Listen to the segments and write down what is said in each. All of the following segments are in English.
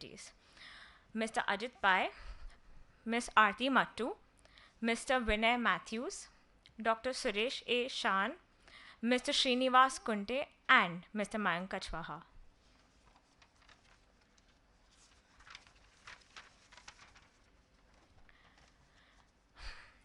personalities. Mr. Ajit Pai, Ms. Aarti Mattu, Mr. Vinay Matthews, Dr. Suresh A. Shan, Mr. Srinivas Kunte, and Mr. Mayank Kachwaha.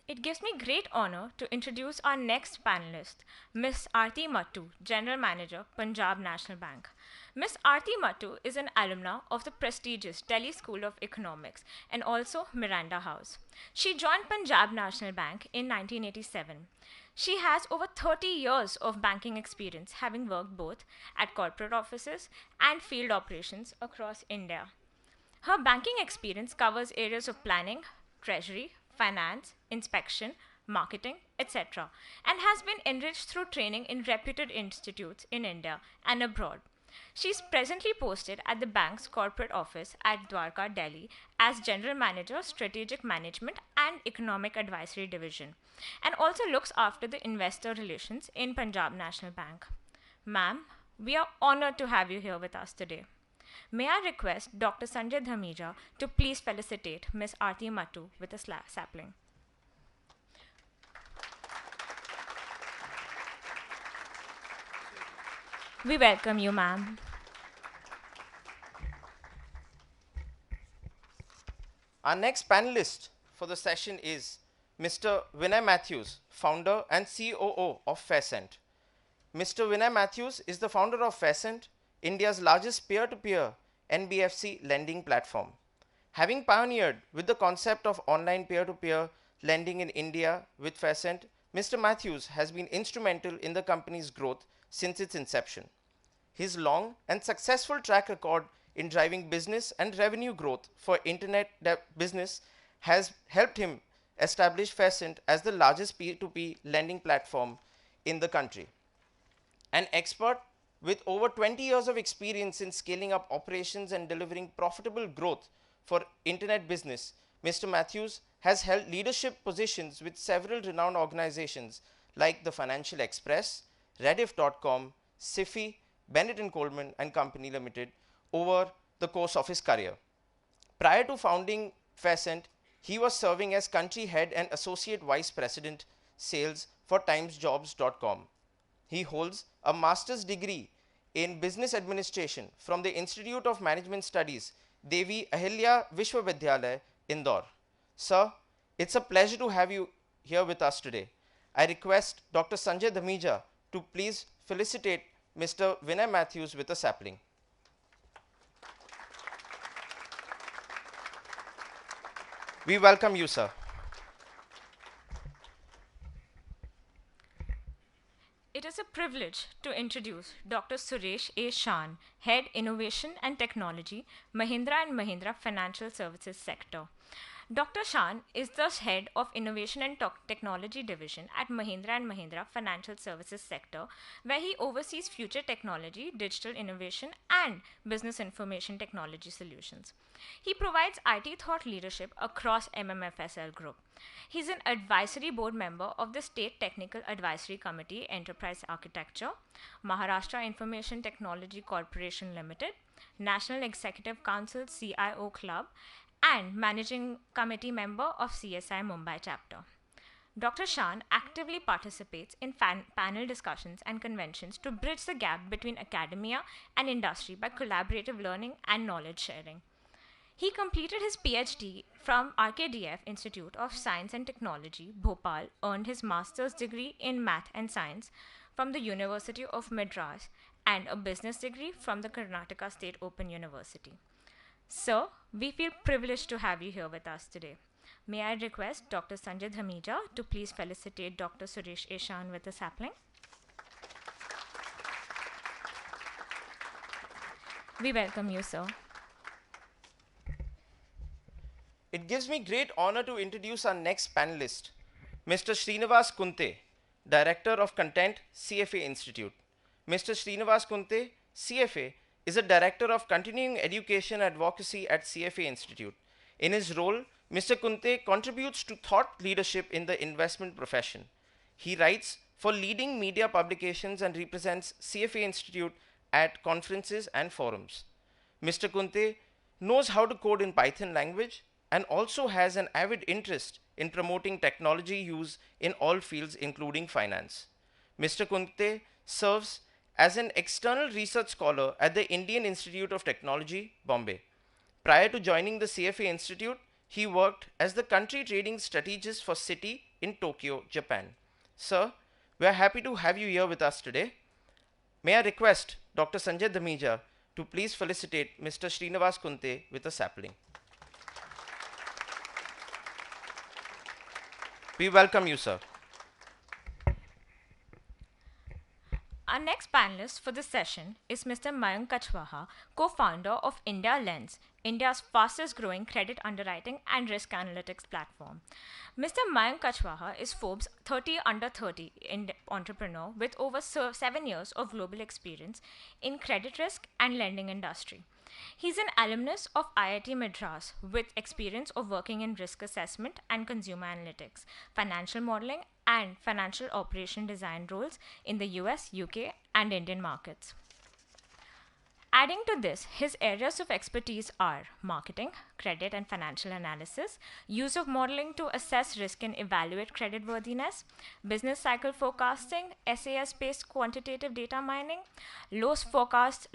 It gives me great honor to introduce our next panelist, Ms. Aarti Mattu, General Manager, Punjab National Bank. Ms. Aarti Mattu is an alumna of the prestigious Delhi School of Economics and also Miranda House. She joined Punjab National Bank in 1987. She has over 30 years of banking experience, having worked both at corporate offices and field operations across India. Her banking experience covers areas of planning, treasury, finance, inspection, marketing, etc., and has been enriched through training in reputed institutes in India and abroad. She is presently posted at the bank's corporate office at Dwarka, Delhi, as General Manager, Strategic Management and Economic Advisory Division, and also looks after the investor relations in Punjab National Bank. Ma'am, we are honored to have you here with us today. May I request Dr. Sanjay Dhamija to please felicitate Ms. Aarti Mattu with a sapling. We welcome you, ma'am. Our next panelist for the session is Mr. Vinay Matthews, founder and COO of Faircent. Mr. Vinay Matthews is the founder of Faircent, India's largest peer-to-peer NBFC lending platform. Having pioneered with the concept of online peer-to-peer lending in India with Faircent, Mr. Matthews has been instrumental in the company's growth since its inception. His long and successful track record in driving business and revenue growth for internet business has helped him establish Faircent as the largest P2P lending platform in the country. An expert with over 20 years of experience in scaling up operations and delivering profitable growth for internet business, Mr. Matthews has held leadership positions with several renowned organizations like the Financial Express, Rediff.com, SIFI, Bennett & Coleman and Company Limited over the course of his career. Prior to founding Faircent, he was serving as country head and associate vice president sales for timesjobs.com. He holds a master's degree in business administration from the Institute of Management Studies, Devi Ahilya Vishwavidyalaya, Indore. Sir, it's a pleasure to have you here with us today. I request Dr. Sanjay Dhamija to please felicitate Mr. Vinay Matthews with a sapling. We welcome you, sir. It is a privilege to introduce Dr. Suresh A. Shan, Head Innovation and Technology, Mahindra & Mahindra Financial Services Sector. Dr. Shan is the Head of Innovation and Technology Division at Mahindra & Mahindra Financial Services Sector, where he oversees future technology, digital innovation, and business information technology solutions. He provides IT thought leadership across MMFSL Group. He's an advisory board member of the State Technical Advisory Committee Enterprise Architecture, Maharashtra Information Technology Corporation Limited, National Executive Council CIO Club, and Managing Committee member of CSI Mumbai chapter. Dr. Shan actively participates in panel discussions and conventions to bridge the gap between academia and industry by collaborative learning and knowledge sharing. He completed his PhD from RKDF Institute of Science and Technology, Bhopal, earned his master's degree in Math and Science from the University of Madras, and a business degree from the Karnataka State Open University. Sir, we feel privileged to have you here with us today. May I request Dr. Sanjay Dhamija to please felicitate Dr. Suresh A. Shan with a sapling. We welcome you, sir. It gives me great honor to introduce our next panelist, Mr. Srinivas Kunte, Director of Content, CFA Institute. Mr. Srinivas Kunte, CFA, is a Director of Continuing Education Advocacy at CFA Institute. In his role, Mr. Kunte contributes to thought leadership in the investment profession. He writes for leading media publications and represents CFA Institute at conferences and forums. Mr. Kunte knows how to code in Python language, and also has an avid interest in promoting technology use in all fields, including finance. Mr. Kunte serves as an external research scholar at the Indian Institute of Technology, Bombay. Prior to joining the CFA Institute, he worked as the country trading strategist for Citi in Tokyo, Japan. Sir, we are happy to have you here with us today. May I request Dr. Sanjay Dhamija to please felicitate Mr. Srinivas Kunte with a sapling. We welcome you, sir. Our next panelist for this session is Mr. Mayank Kachwaha, co-founder of India Lens, India's fastest growing credit underwriting and risk analytics platform. Mr. Mayank Kachwaha is Forbes 30 under 30 entrepreneur with over 7 years of global experience in credit risk and lending industry. He's an alumnus of IIT Madras with experience of working in risk assessment and consumer analytics, financial modeling, and financial operation design roles in the US, UK, and Indian markets. Adding to this, his areas of expertise are marketing, credit and financial analysis, use of modeling to assess risk and evaluate creditworthiness, business cycle forecasting, SAS-based quantitative data mining, loss forecast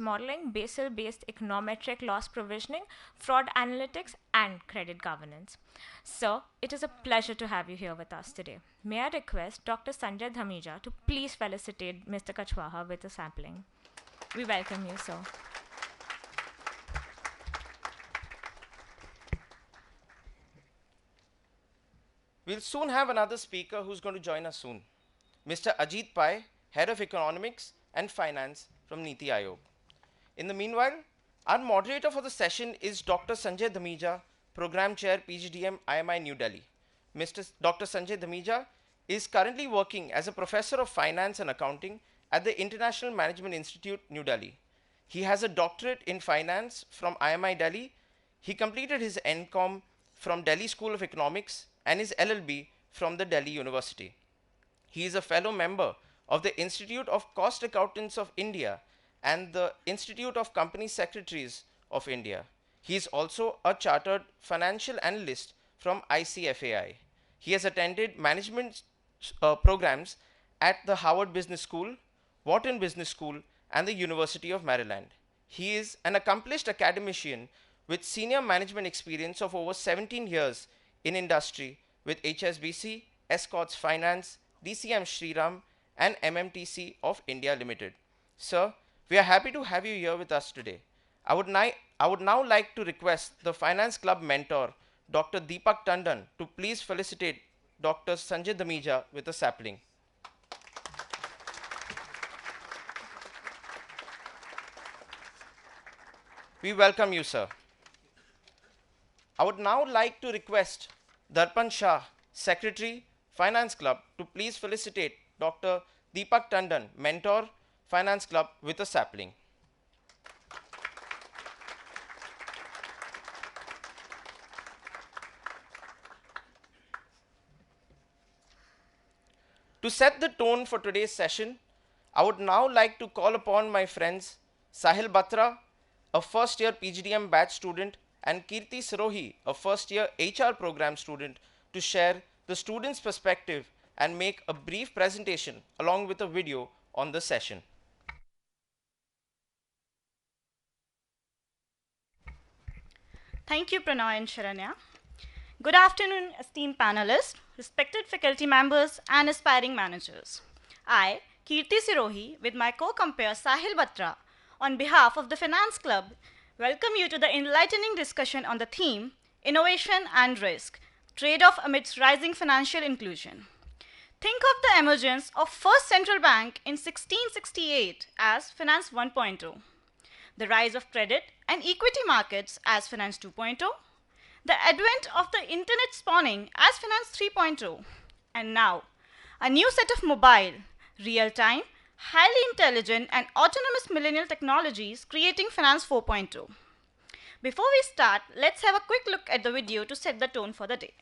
modeling, Basel-based econometric loss provisioning, fraud analytics, and credit governance. Sir, it is a pleasure to have you here with us today. May I request Dr. Sanjay Dhamija to please felicitate Mr. Kachwaha with a sampling. We welcome you, sir. We'll soon have another speaker who's going to join us soon. Mr. Ajit Pai, Head of Economics and Finance from Niti Aayog. In the meanwhile, our moderator for the session is Dr. Sanjay Dhamija, Program Chair, PGDM, IMI New Delhi. Dr. Sanjay Dhamija is currently working as a Professor of Finance and Accounting at the International Management Institute, New Delhi. He has a doctorate in finance from IMI Delhi. He completed his NCOM from Delhi School of Economics and his LLB from the Delhi University. He is a fellow member of the Institute of Cost Accountants of India and the Institute of Company Secretaries of India. He is also a chartered financial analyst from ICFAI. He has attended management programs at the Harvard Business School, Wharton Business School, and the University of Maryland. He is an accomplished academician with senior management experience of over 17 years in industry with HSBC, Escorts Finance, DCM Shriram, and MMTC of India Limited. Sir, we are happy to have you here with us today. I would now like to request the Finance Club mentor, Dr. Deepak Tandon, to please felicitate Dr. Sanjay Dhamija with a sapling. We welcome you, sir. I would now like to request Darpan Shah, Secretary, Finance Club, to please felicitate Dr. Deepak Tandon, Mentor, Finance Club, with a sapling. To set the tone for today's session, I would now like to call upon my friends Sahil Batra, a first-year PGDM batch student, and Kirti Sirohi, a first-year HR program student, to share the students' perspective and make a brief presentation along with a video on the session. Thank you, Pranay and Sharanya. Good afternoon, esteemed panelists, respected faculty members, and aspiring managers. I, Kirti Sirohi, with my co-compare Sahil Batra, on behalf of the Finance Club, welcome you to the enlightening discussion on the theme, Innovation and Risk, Trade-off amidst rising financial inclusion. Think of the emergence of first central bank in 1668 as Finance 1.0, the rise of credit and equity markets as Finance 2.0, the advent of the internet spawning as Finance 3.0, and now a new set of mobile, real-time, highly intelligent and autonomous millennial technologies creating Finance 4.0. Before we start, let's have a quick look at the video to set the tone for the day.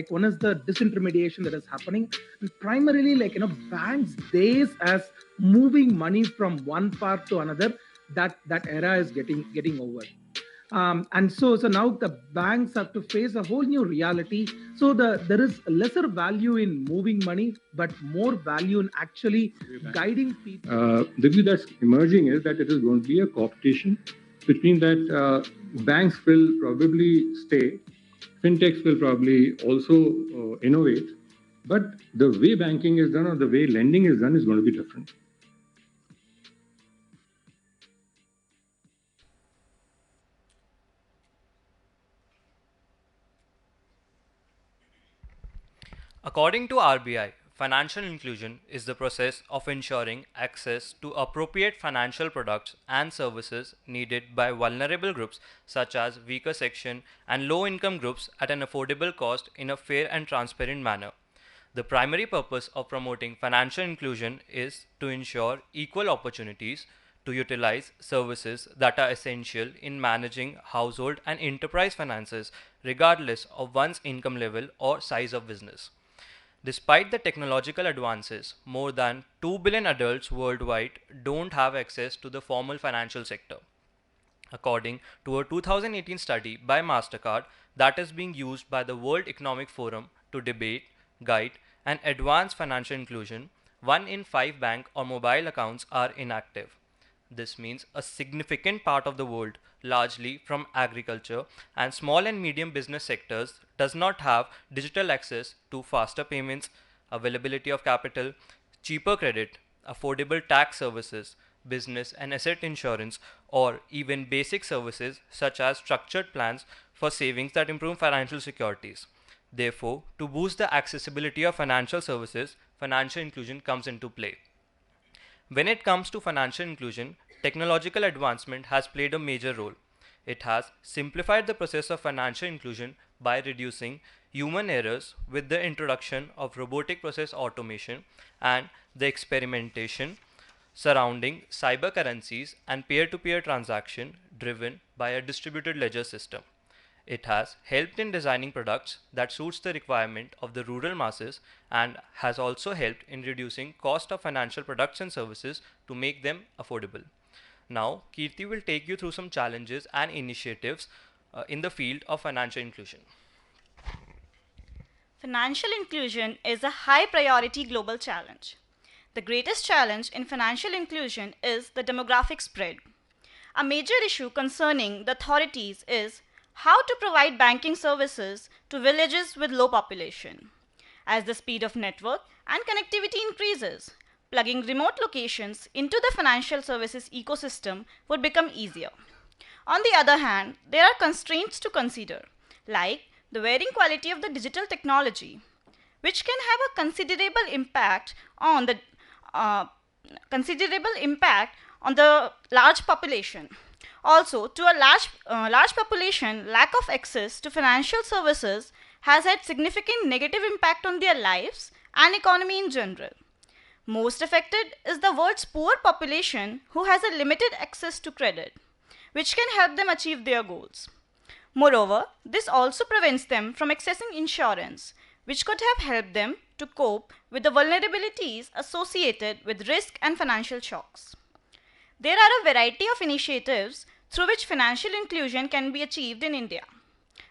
Like one is the disintermediation that is happening, and primarily banks days as moving money from one part to another. That era is getting over. And so now the banks have to face a whole new reality. So there is lesser value in moving money, but more value in actually guiding people. The view that's emerging is that it is going to be a competition, which means that banks will probably stay, fintechs will probably also innovate, but the way banking is done or the way lending is done is going to be different. According to RBI, financial inclusion is the process of ensuring access to appropriate financial products and services needed by vulnerable groups such as weaker section and low income groups at an affordable cost in a fair and transparent manner. The primary purpose of promoting financial inclusion is to ensure equal opportunities to utilize services that are essential in managing household and enterprise finances regardless of one's income level or size of business. Despite the technological advances, more than 2 billion adults worldwide don't have access to the formal financial sector. According to a 2018 study by MasterCard that is being used by the World Economic Forum to debate, guide, and advance financial inclusion, 1 in 5 bank or mobile accounts are inactive. This means a significant part of the world, largely from agriculture and small and medium business sectors, does not have digital access to faster payments, availability of capital, cheaper credit, affordable tax services, business and asset insurance, or even basic services such as structured plans for savings that improve financial securities. Therefore, to boost the accessibility of financial services, financial inclusion comes into play. When it comes to financial inclusion, technological advancement has played a major role. It has simplified the process of financial inclusion by reducing human errors with the introduction of robotic process automation and the experimentation surrounding cyber currencies and peer-to-peer transaction driven by a distributed ledger system. It has helped in designing products that suits the requirement of the rural masses and has also helped in reducing cost of financial products and services to make them affordable. Now, Kirti will take you through some challenges and initiatives in the field of financial inclusion. Financial inclusion is a high priority global challenge. The greatest challenge in financial inclusion is the demographic spread. A major issue concerning the authorities is how to provide banking services to villages with low population. As the speed of network and connectivity increases, plugging remote locations into the financial services ecosystem would become easier. On the other hand, there are constraints to consider, like the varying quality of the digital technology, which can have a considerable impact on the large population. Also, to a large population, lack of access to financial services has had significant negative impact on their lives and economy in general. Most affected is the world's poor population who has a limited access to credit, which can help them achieve their goals. Moreover, this also prevents them from accessing insurance, which could have helped them to cope with the vulnerabilities associated with risk and financial shocks. There are a variety of initiatives through which financial inclusion can be achieved in India.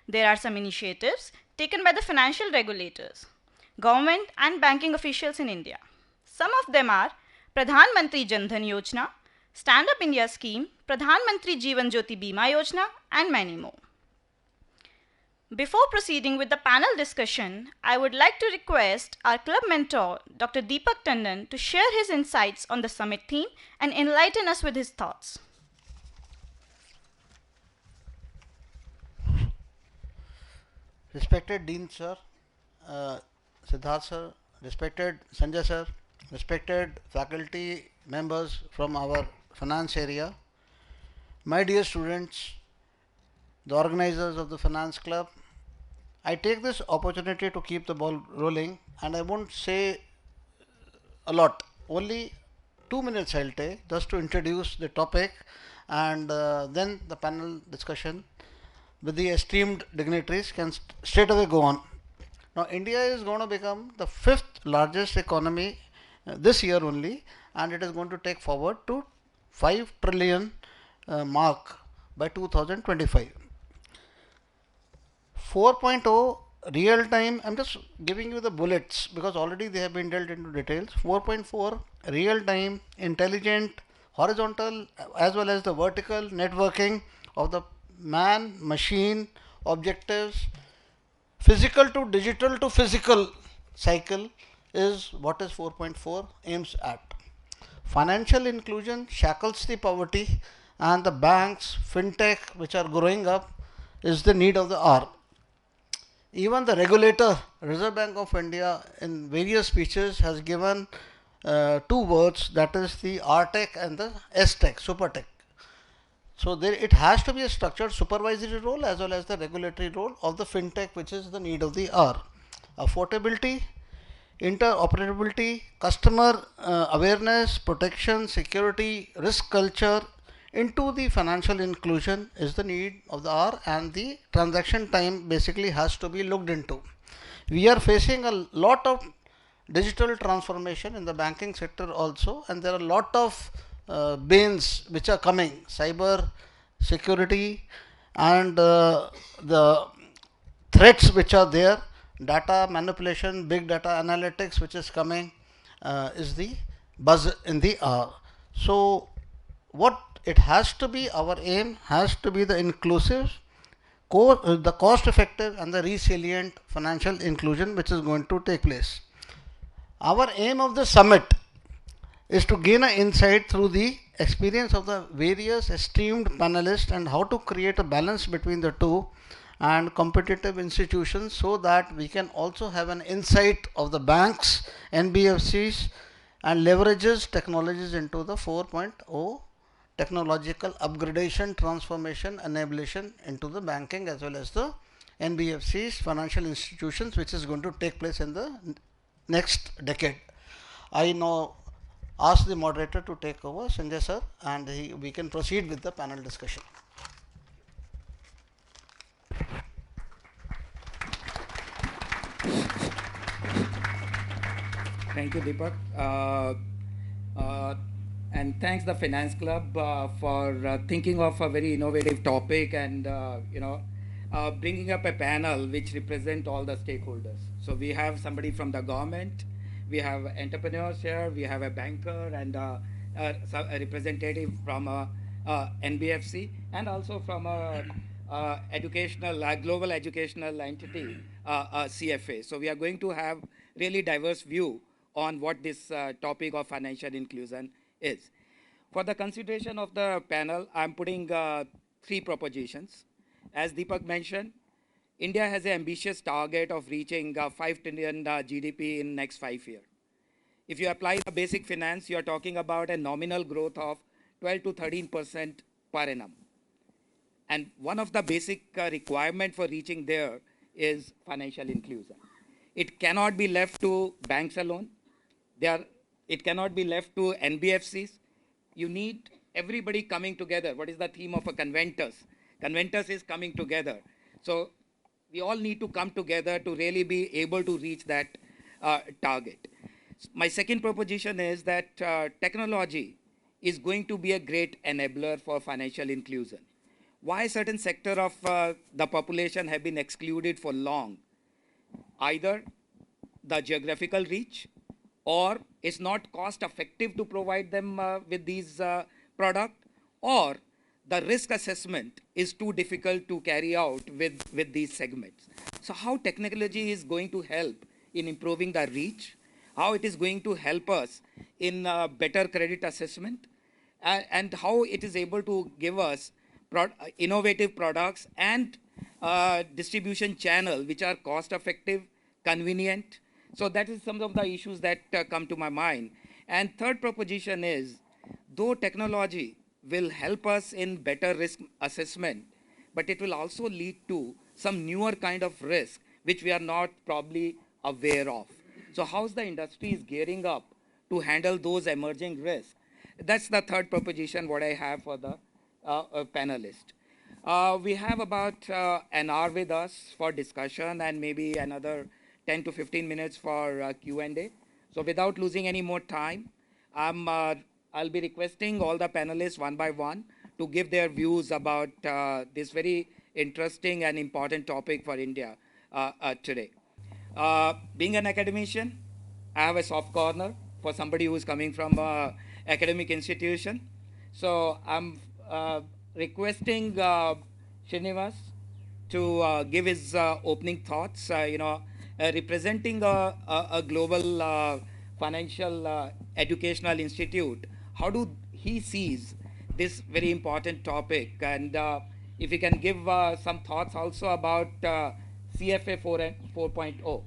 There are some initiatives taken by the financial regulators, government and banking officials in India. Some of them are Pradhan Mantri Jan Dhan Yojana, Stand Up India Scheme, Pradhan Mantri Jeevan Jyoti Bima Yojana, and many more. Before proceeding with the panel discussion, I would like to request our club mentor, Dr. Deepak Tandon, to share his insights on the summit theme and enlighten us with his thoughts. Respected Dean Sir, Siddharth Sir, respected Sanjay Sir, respected faculty members from our finance area, my dear students, the organizers of the finance club, I take this opportunity to keep the ball rolling, and I won't say a lot, only 2 minutes I'll take just to introduce the topic, and then the panel discussion with the esteemed dignitaries can straight away go on. Now, India is going to become the fifth largest economy this year only, and it is going to take forward to 5 trillion mark by 2025. 4.0 real time, I'm just giving you the bullets because already they have been dealt into details. 4.4 real time, intelligent, horizontal as well as the vertical networking of the man machine objectives, physical to digital to physical cycle is what is 4.4 aims at. Financial inclusion shackles the poverty, and the banks, fintech, which are growing up, is the need of the hour. Even the regulator, Reserve Bank of India, in various speeches has given two words, that is the R-Tech and the S-Tech, Super Tech. So there it has to be a structured supervisory role as well as the regulatory role of the fintech, which is the need of the hour. Affordability, interoperability, customer awareness, protection, security, risk culture into the financial inclusion is the need of the hour, and the transaction time basically has to be looked into. We are facing a lot of digital transformation in the banking sector also, and there are a lot of banes which are coming, cyber security and the threats which are there, data manipulation, big data analytics which is coming is the buzz in the hour. So what it has to be, our aim has to be the inclusive, the cost effective and the resilient financial inclusion which is going to take place. Our aim of the summit is to gain an insight through the experience of the various esteemed panelists and how to create a balance between the two and competitive institutions, so that we can also have an insight of the banks, NBFCs, and leverages technologies into the 4.0 technological upgradation, transformation, enablement into the banking as well as the NBFCs, financial institutions, which is going to take place in the next decade. I now ask the moderator to take over, Sanjay sir, and we can proceed with the panel discussion. Thank you, Deepak. And thanks the Finance Club for thinking of a very innovative topic and bringing up a panel which represent all the stakeholders. So we have somebody from the government, we have entrepreneurs here, we have a banker and a representative from a NBFC and also from a global educational entity, CFA. So we are going to have really diverse view on what this topic of financial inclusion is. For the consideration of the panel, I'm putting three propositions. As Deepak mentioned, India has an ambitious target of reaching 5 trillion GDP in next 5 years. If you apply the basic finance, you are talking about a nominal growth of 12 to 13% per annum. And one of the basic requirement for reaching there is financial inclusion. It cannot be left to banks alone. It cannot be left to NBFCs. You need everybody coming together. What is the theme of a Conventus? Conventus is coming together. So we all need to come together to really be able to reach that target. My second proposition is that technology is going to be a great enabler for financial inclusion. Why certain sector of the population have been excluded for long? Either the geographical reach, or it's not cost effective to provide them with these products, or the risk assessment is too difficult to carry out with these segments. So how technology is going to help in improving the reach, how it is going to help us in better credit assessment, and how it is able to give us innovative products and distribution channel which are cost effective, convenient. So that is some of the issues that come to my mind. And third proposition is, though technology will help us in better risk assessment, but it will also lead to some newer kind of risk which we are not probably aware of. So how's the industry is gearing up to handle those emerging risks? That's the third proposition what I have for the panelist. We have about an hour with us for discussion and maybe another 10 to 15 minutes for Q&A. So without losing any more time, I'll be requesting all the panelists one by one to give their views about this very interesting and important topic for India today. Being an academician, I have a soft corner for somebody who is coming from an academic institution. So I'm requesting Srinivas to give his opening thoughts, representing a global financial educational institute. How do he sees this very important topic? And if he can give some thoughts also about CFA 4.0.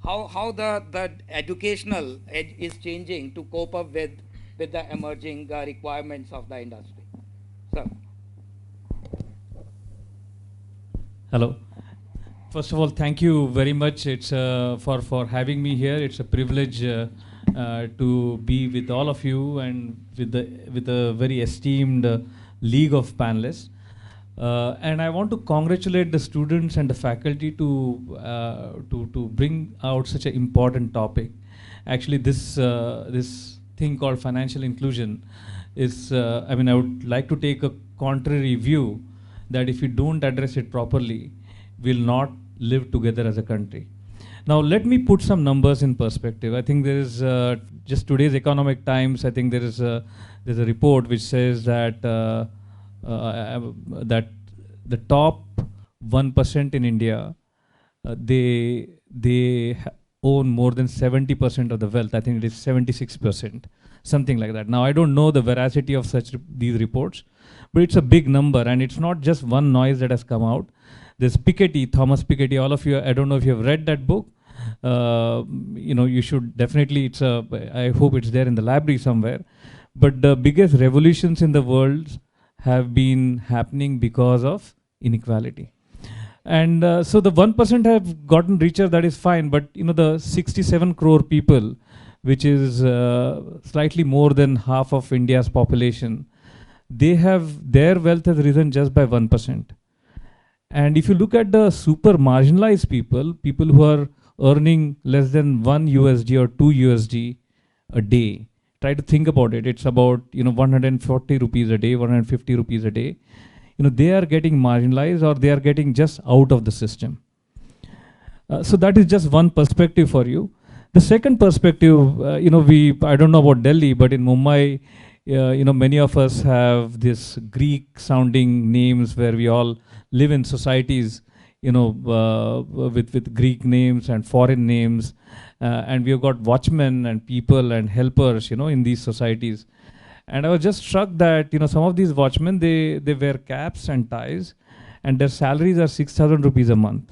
How the educational edge is changing to cope up with the emerging requirements of the industry. So. Hello. First of all, thank you very much. It's for having me here. It's a privilege to be with all of you and with a very esteemed league of panelists. And I want to congratulate the students and the faculty to bring out such an important topic. Actually, this thing called financial inclusion is, I would like to take a contrary view that if we don't address it properly, we'll not live together as a country. Now, let me put some numbers in perspective. I think there is just today's Economic Times. I think there's a report which says that that the top 1% in India, they own more than 70% of the wealth. I think it is 76%, something like that. Now, I don't know the veracity of these reports, but it's a big number, and it's not just one noise that has come out. There's Piketty, Thomas Piketty, all of you, I don't know if you have read that book. You should definitely, I hope it's there in the library somewhere. But the biggest revolutions in the world have been happening because of inequality. And so the 1% have gotten richer, that is fine, but the 67 crore people, which is slightly more than half of India's population, their wealth has risen just by 1%. And if you look at the super marginalized people who are earning less than 1 USD or 2 USD a day, try to think about it. It's about 140 rupees a day, 150 rupees a day. They are getting marginalized, or they are getting just out of the system. So that is just one perspective for you. The second perspective, I don't know about Delhi, but in Mumbai, many of us have this Greek-sounding names where we all live in societies, with Greek names and foreign names, and we have got watchmen and people and helpers, in these societies. And I was just struck that, some of these watchmen, they wear caps and ties, and their salaries are 6,000 rupees a month.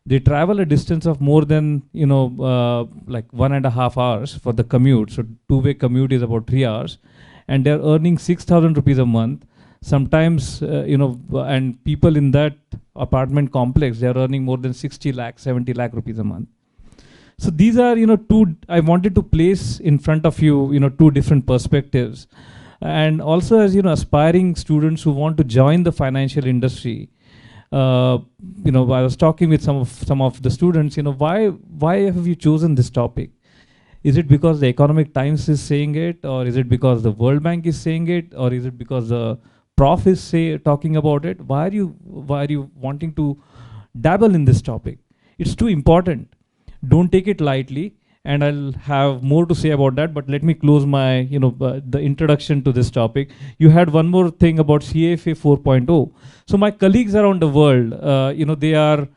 They travel a distance of more than, like 1.5 hours for the commute. So two-way commute is about 3 hours, and they're earning 6,000 rupees a month. Sometimes, and people in that apartment complex, they're earning more than 60 lakh, 70 lakh rupees a month. So these are, I wanted to place in front of you, two different perspectives. And also as, aspiring students who want to join the financial industry, I was talking with some of the students, why have you chosen this topic? Is it because the Economic Times is saying it, or is it because the World Bank is saying it, or is it because the prof is talking about it? Why are you wanting to dabble in this topic? It's too important. Don't take it lightly, and I'll have more to say about that, but let me close my, the introduction to this topic. You had one more thing about CFA 4.0. So my colleagues around the world, they are,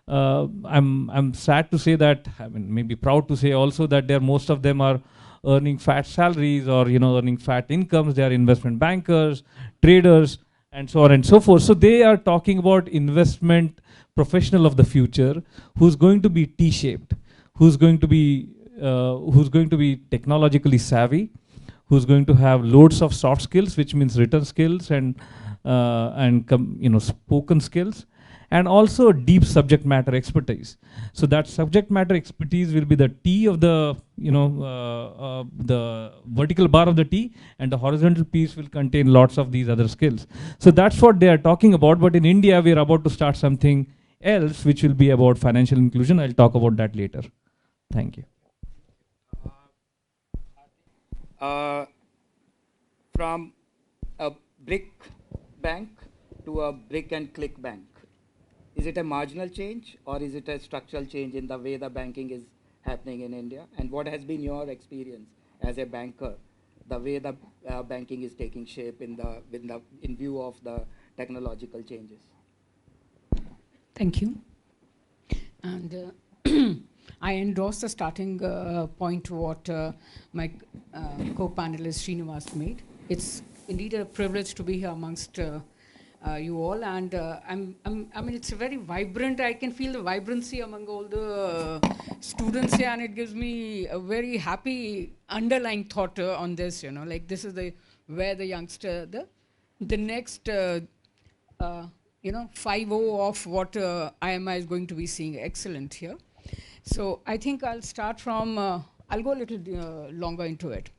I'm sad to say that, maybe proud to say also that most of them are earning fat salaries, or, earning fat incomes. They are investment bankers, traders, and so on and so forth. So they are talking about investment professional of the future who's going to be T-shaped, who's going to be technologically savvy, who's going to have loads of soft skills, which means written skills and spoken skills, and also deep subject matter expertise. So that subject matter expertise will be the T of the, the vertical bar of the T, and the horizontal piece will contain lots of these other skills. So that's what they are talking about. But in India, we are about to start something else, which will be about financial inclusion. I'll talk about that later. Thank you. From a brick bank to a brick and click bank, is it a marginal change or is it a structural change in the way the banking is happening in India? And what has been your experience as a banker, the way the banking is taking shape in view of the technological changes? Thank you. And I endorse the starting point to what my co-panelist Srinivas made. It's indeed a privilege to be here amongst you all, and I mean, it's a very vibrant. I can feel the vibrancy among all the students here, and it gives me a very happy underlying thought on this. You know, like this is where the youngster, the next. You know, 5-0 of what IMI is going to be seeing. Excellent here. So I think I'll start from, I'll go a little longer into it.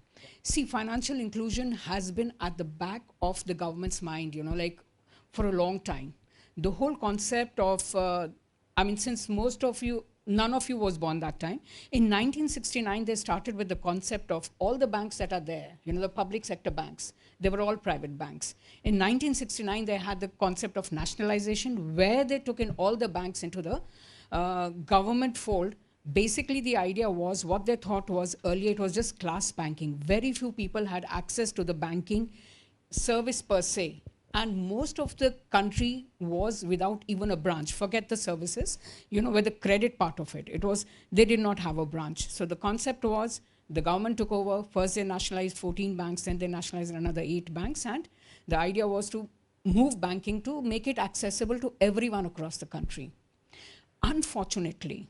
See, financial inclusion has been at the back of the government's mind, you know, like for a long time. The whole concept of, I mean, since most of you, none of you was born that time. In 1969, they started with the concept of all the banks that are there, you know, the public sector banks. They were all private banks. In 1969, they had the concept of nationalization, where they took in all the banks into the government fold. Basically, the idea was, what they thought was, earlier it was just class banking. Very few people had access to the banking service per se. And most of the country was without even a branch. Forget the services, you know, with the credit part of it. It was, they did not have a branch. So the concept was, the government took over. First they nationalized 14 banks, then they nationalized another 8 banks. And the idea was to move banking to make it accessible to everyone across the country. Unfortunately,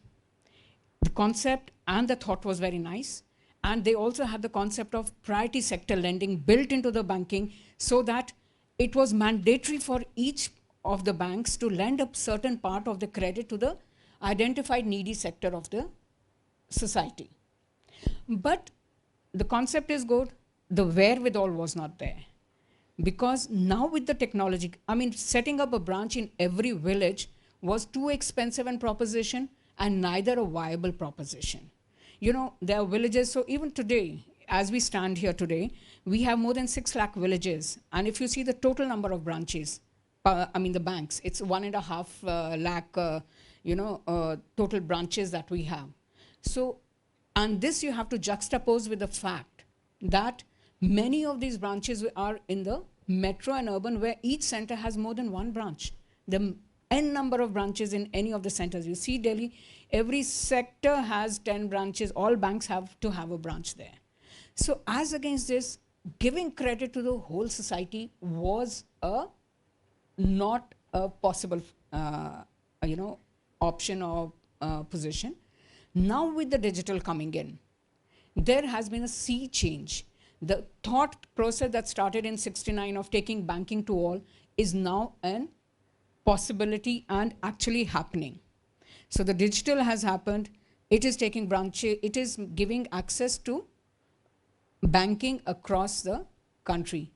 the concept and the thought was very nice. And they also had the concept of priority sector lending built into the banking, so that it was mandatory for each of the banks to lend a certain part of the credit to the identified needy sector of the society. But the concept is good, the wherewithal was not there. Because now with the technology, I mean, setting up a branch in every village was too expensive a proposition and neither a viable proposition. You know, there are villages, so even today, as we stand here today, we have more than 6 lakh villages. And if you see the total number of branches, I mean the banks, it's 1.5 lakh, you know, total branches that we have. So, and this you have to juxtapose with the fact that many of these branches are in the metro and urban, where each center has more than 1 branch. The n number of branches in any of the centers. You see Delhi, every sector has 10 branches. All banks have to have a branch there. So as against this, giving credit to the whole society was not a possible, you know, option or position. Now with the digital coming in, there has been a sea change. The thought process that started in 69 of taking banking to all is now an possibility and actually happening. So the digital has happened. It is taking branches. It is giving access to banking across the country.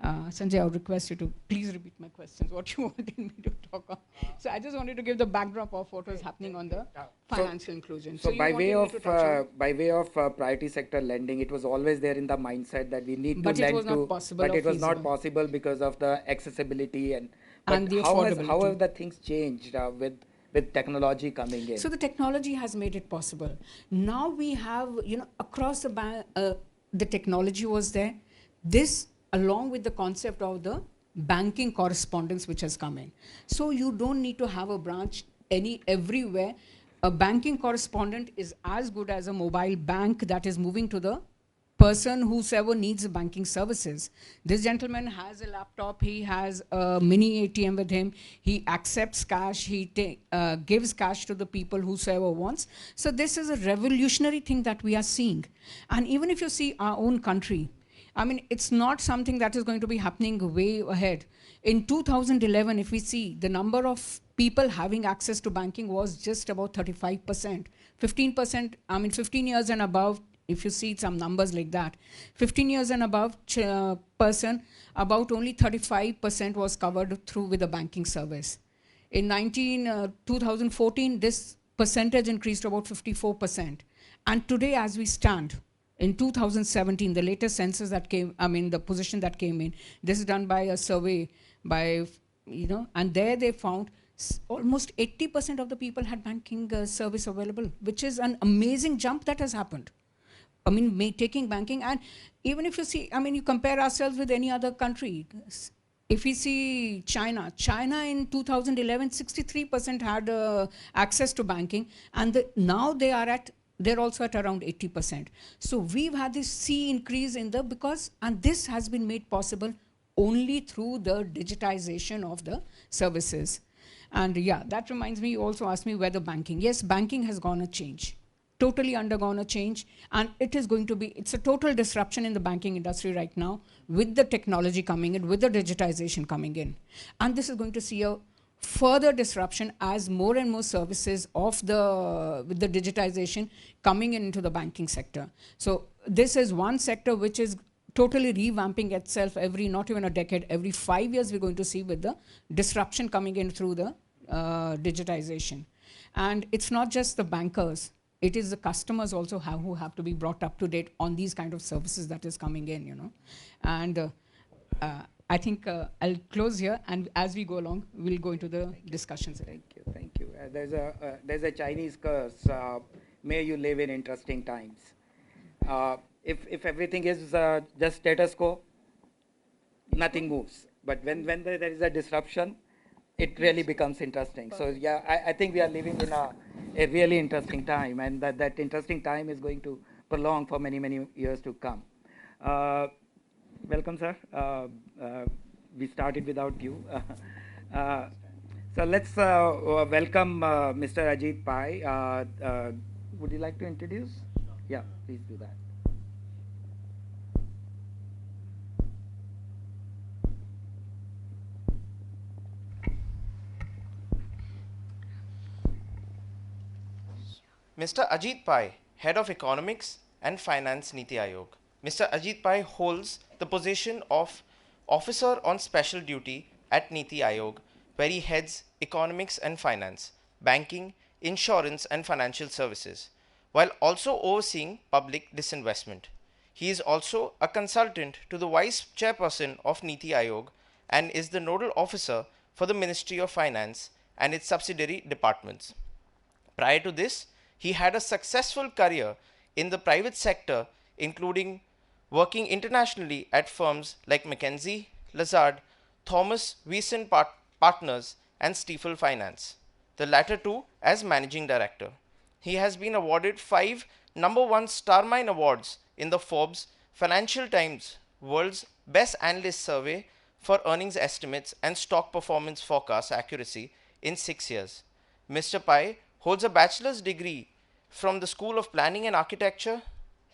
Sanjay, I would request you to please repeat my questions, what you wanted me to talk on. So I just wanted to give the backdrop of what was happening on the financial inclusion. So by way of priority sector lending, it was always there in the mindset that we need to lend to. But it was not possible. But it was not possible because of the accessibility and the affordability. How have the things changed with technology coming in? So the technology has made it possible. Now we have, you know, across the technology was there. This, along with the concept of the banking correspondence which has come in. So you don't need to have a branch everywhere. A banking correspondent is as good as a mobile bank that is moving to the person whosoever needs banking services. This gentleman has a laptop, he has a mini ATM with him, he accepts cash, he gives cash to the people whosoever wants. So this is a revolutionary thing that we are seeing. And even if you see our own country, I mean, it's not something that is going to be happening way ahead. In 2011, if we see, the number of people having access to banking was just about 35%. 15%, I mean, 15 years and above, if you see some numbers like that, 15 years and above person, about only 35% was covered through with a banking service. In 2014, this percentage increased to about 54%. And today, as we stand, in 2017, the latest census that came, the position that came in, this is done by a survey by, and there they found almost 80% of the people had banking service available, which is an amazing jump that has happened. Taking banking, and even if you see, you compare ourselves with any other country. If we see China in 2011, 63% had access to banking, and now they're also at around 80%. So we've had this increase in and this has been made possible only through the digitization of the services. And yeah, that reminds me, you also asked me whether banking. Yes, banking has gone a change. Totally undergone a change, and it's a total disruption in the banking industry right now, with the technology coming in, with the digitization coming in. And this is going to see a further disruption as more and more services with the digitization coming into the banking sector. So this is one sector which is totally revamping itself not even a decade, every 5 years we're going to see, with the disruption coming in through the digitization. And it's not just the bankers, it is the customers also who have to be brought up to date on these kind of services that is coming in, And I think I'll close here, and as we go along, we'll go into the discussions. Thank you. There's a Chinese curse, may you live in interesting times. If everything is just status quo, nothing moves. But when there is a disruption, it really becomes interesting. So yeah, I think we are living in a really interesting time, and that interesting time is going to prolong for many, many years to come. Welcome, sir. We started without you. So let's welcome Mr. Ajit Pai. Would you like to introduce? Yeah, please do that. Mr. Ajit Pai, Head of Economics and Finance, Niti Aayog. Mr. Ajit Pai holds the position of Officer on Special Duty at Niti Aayog, where he heads Economics and Finance, Banking, Insurance and Financial Services, while also overseeing public disinvestment. He is also a consultant to the Vice Chairperson of Niti Aayog and is the Nodal Officer for the Ministry of Finance and its subsidiary departments. Prior to this, he had a successful career in the private sector, including working internationally at firms like McKinsey, Lazard, Thomas Wiesen Partners, and Stifel Finance, the latter two as managing director. He has been awarded 5 #1 Starmine Awards in the Forbes Financial Times World's Best Analyst Survey for earnings estimates and stock performance forecast accuracy in 6 years. Mr. Pai holds a bachelor's degree from the School of Planning and Architecture,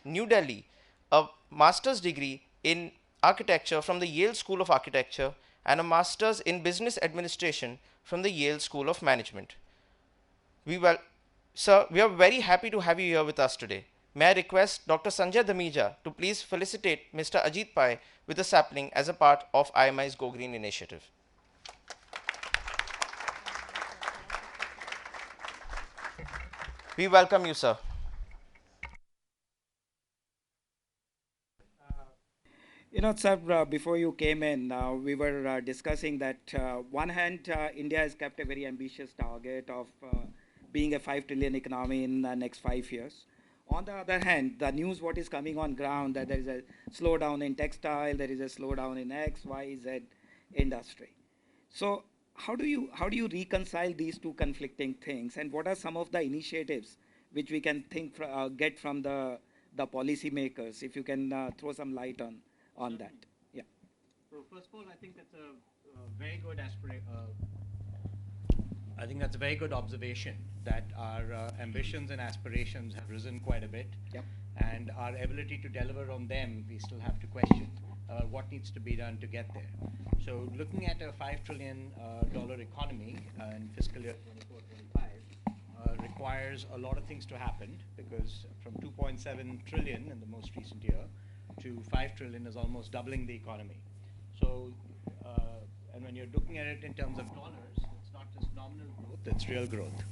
New Delhi, a master's degree in architecture from the Yale School of Architecture, and a master's in business administration from the Yale School of Management. Sir, we are very happy to have you here with us today. May I request Dr. Sanjay Dhamija to please felicitate Mr. Ajit Pai with a sapling as a part of IMI's Go Green initiative. We welcome you, sir. Sir, before you came in, we were discussing that one hand, India has kept a very ambitious target of being a 5 trillion economy in the next 5 years. On the other hand, the news what is coming on ground, that there is a slowdown in textile, there is a slowdown in X, Y, Z industry. So how do you reconcile these two conflicting things, and what are some of the initiatives which we can get from the policymakers? If you can throw some light on that. Yeah. So first of all, I think that's a very good I think that's a very good observation that our ambitions and aspirations have risen quite a bit. Yep. And our ability to deliver on them, we still have to question what needs to be done to get there. So looking at a $5 trillion economy in fiscal year 24-25 requires a lot of things to happen, because from 2.7 trillion in the most recent year to 5 trillion is almost doubling the economy. So, and when you're looking at it in terms of dollars, it's not just just nominal growth, it's real growth.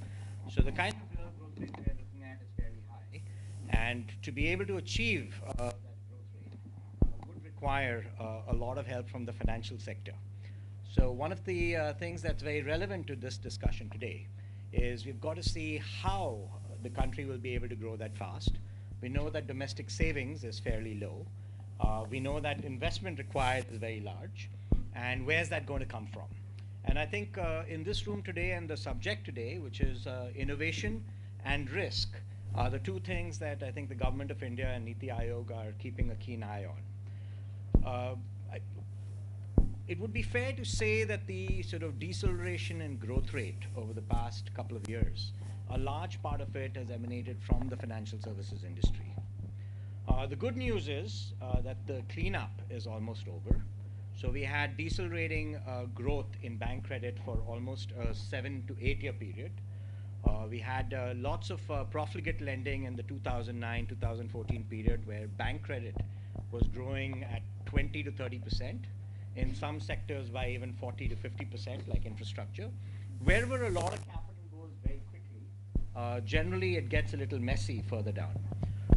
So the kind of real growth rate we are looking at is fairly high. And to be able to achieve that growth rate would require a lot of help from the financial sector. So one of the things that's very relevant to this discussion today is we've got to see how the country will be able to grow that fast. We know that domestic savings is fairly low. We know that investment required is very large. And where's that going to come from? And I think in this room today and the subject today, which is innovation and risk, are the two things that I think the government of India and Niti Aayog are keeping a keen eye on. It would be fair to say that the sort of deceleration in growth rate over the past couple of years, a large part of it has emanated from the financial services industry. The good news is that the cleanup is almost over. So we had decelerating growth in bank credit for almost a 7 to 8 year period. We had lots of profligate lending in the 2009-2014 period where bank credit was growing at 20 to 30%. In some sectors by even 40 to 50%, like infrastructure. Wherever a lot of capital goes very quickly, generally it gets a little messy further down.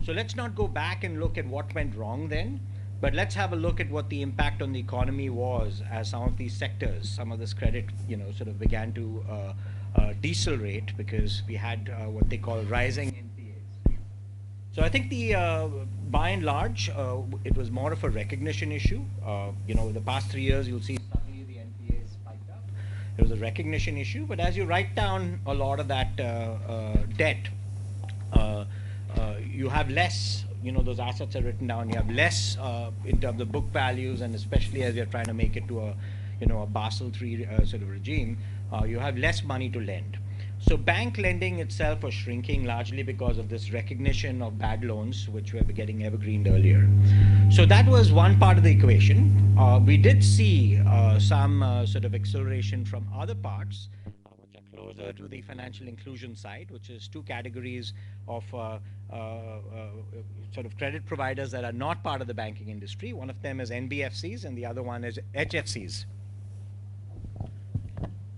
So let's not go back and look at what went wrong then, but let's have a look at what the impact on the economy was as some of these sectors, some of this credit, sort of began to decelerate because we had what they call rising NPAs. So I think by and large, it was more of a recognition issue. The past 3 years, you'll see suddenly the NPAs spiked up. It was a recognition issue, but as you write down a lot of that debt, you have less, those assets are written down, you have less in terms of book values, and especially as you're trying to make it to a Basel III sort of regime, you have less money to lend. So bank lending itself was shrinking largely because of this recognition of bad loans, which were getting evergreened earlier. So that was one part of the equation. We did see some sort of acceleration from other parts, which are closer to the financial inclusion side, which is two categories of sort of credit providers that are not part of the banking industry. One of them is NBFCs and the other one is HFCs.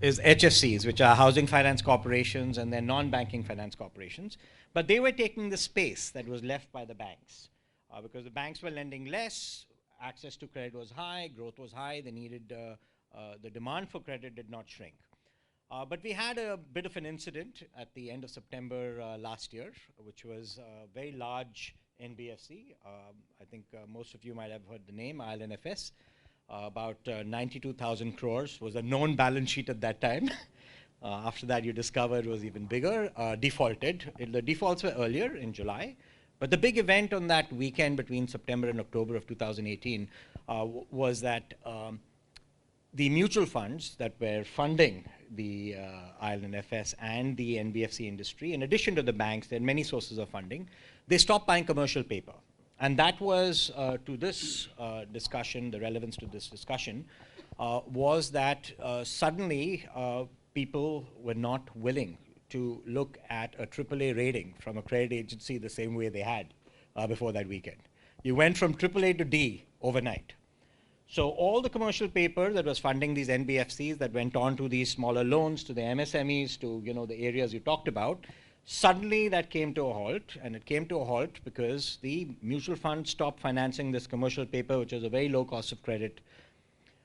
Which are housing finance corporations and then non-banking finance corporations. But they were taking the space that was left by the banks because the banks were lending less, access to credit was high, growth was high, they needed, the demand for credit did not shrink. But we had a bit of an incident at the end of September last year, which was a very large NBFC. I think most of you might have heard the name, ILNFS. About 92,000 crores was a known balance sheet at that time. After that, you discovered it was even bigger, defaulted. The defaults were earlier in July. But the big event on that weekend between September and October of 2018 was that the mutual funds that were funding the ILNFS and the NBFC industry, in addition to the banks, there are many sources of funding, they stopped buying commercial paper. And that was, to this discussion, the relevance to this discussion, was that suddenly people were not willing to look at a AAA rating from a credit agency the same way they had before that weekend. You went from AAA to D overnight. So all the commercial paper that was funding these NBFCs that went on to these smaller loans, to the MSMEs, to the areas you talked about, suddenly that came to a halt, and it came to a halt because the mutual fund stopped financing this commercial paper, which is a very low cost of credit.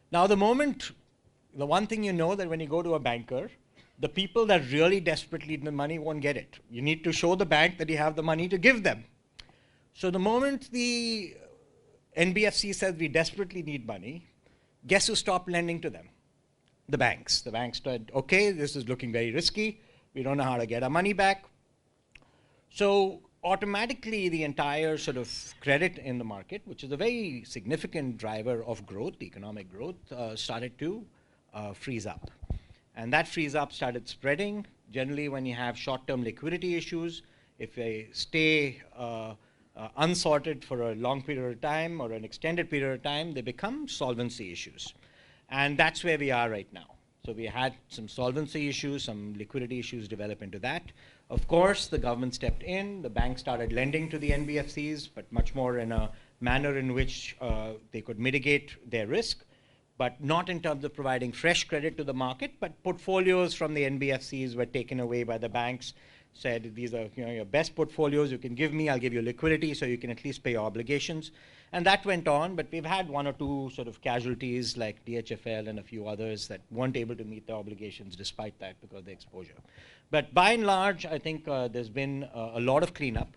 Now the one thing you know that when you go to a banker, the people that really desperately need the money won't get it. You need to show the bank that you have the money to give them. So the moment the NBFC says we desperately need money, guess who stopped lending to them? The banks. The banks said, okay, this is looking very risky. We don't know how to get our money back. So automatically the entire sort of credit in the market, which is a very significant driver of growth, economic growth, started to freeze up. And that freeze up started spreading. Generally when you have short-term liquidity issues, if they stay unsorted for a long period of time or an extended period of time, they become solvency issues. And that's where we are right now. So we had some solvency issues, some liquidity issues develop into that. Of course, the government stepped in, the banks started lending to the NBFCs, but much more in a manner in which they could mitigate their risk. but not in terms of providing fresh credit to the market, but portfolios from the NBFCs were taken away by the banks, said these are your best portfolios you can give me, I'll give you liquidity so you can at least pay your obligations. And that went on, but we've had one or two sort of casualties like DHFL and a few others that weren't able to meet their obligations despite that because of the exposure. But by and large, I think there's been a lot of cleanup.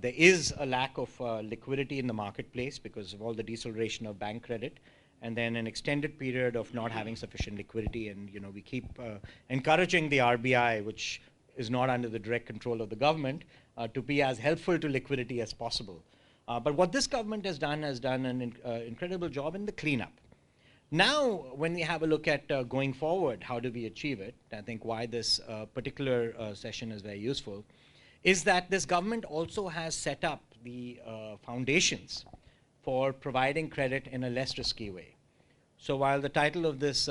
There is a lack of liquidity in the marketplace because of all the deceleration of bank credit, and then an extended period of not having sufficient liquidity. And we keep encouraging the RBI, which is not under the direct control of the government, to be as helpful to liquidity as possible. But what this government has done an incredible job in the cleanup. Now, when we have a look at going forward, how do we achieve it? I think why this particular session is very useful is that this government also has set up the foundations for providing credit in a less risky way. So while the title of this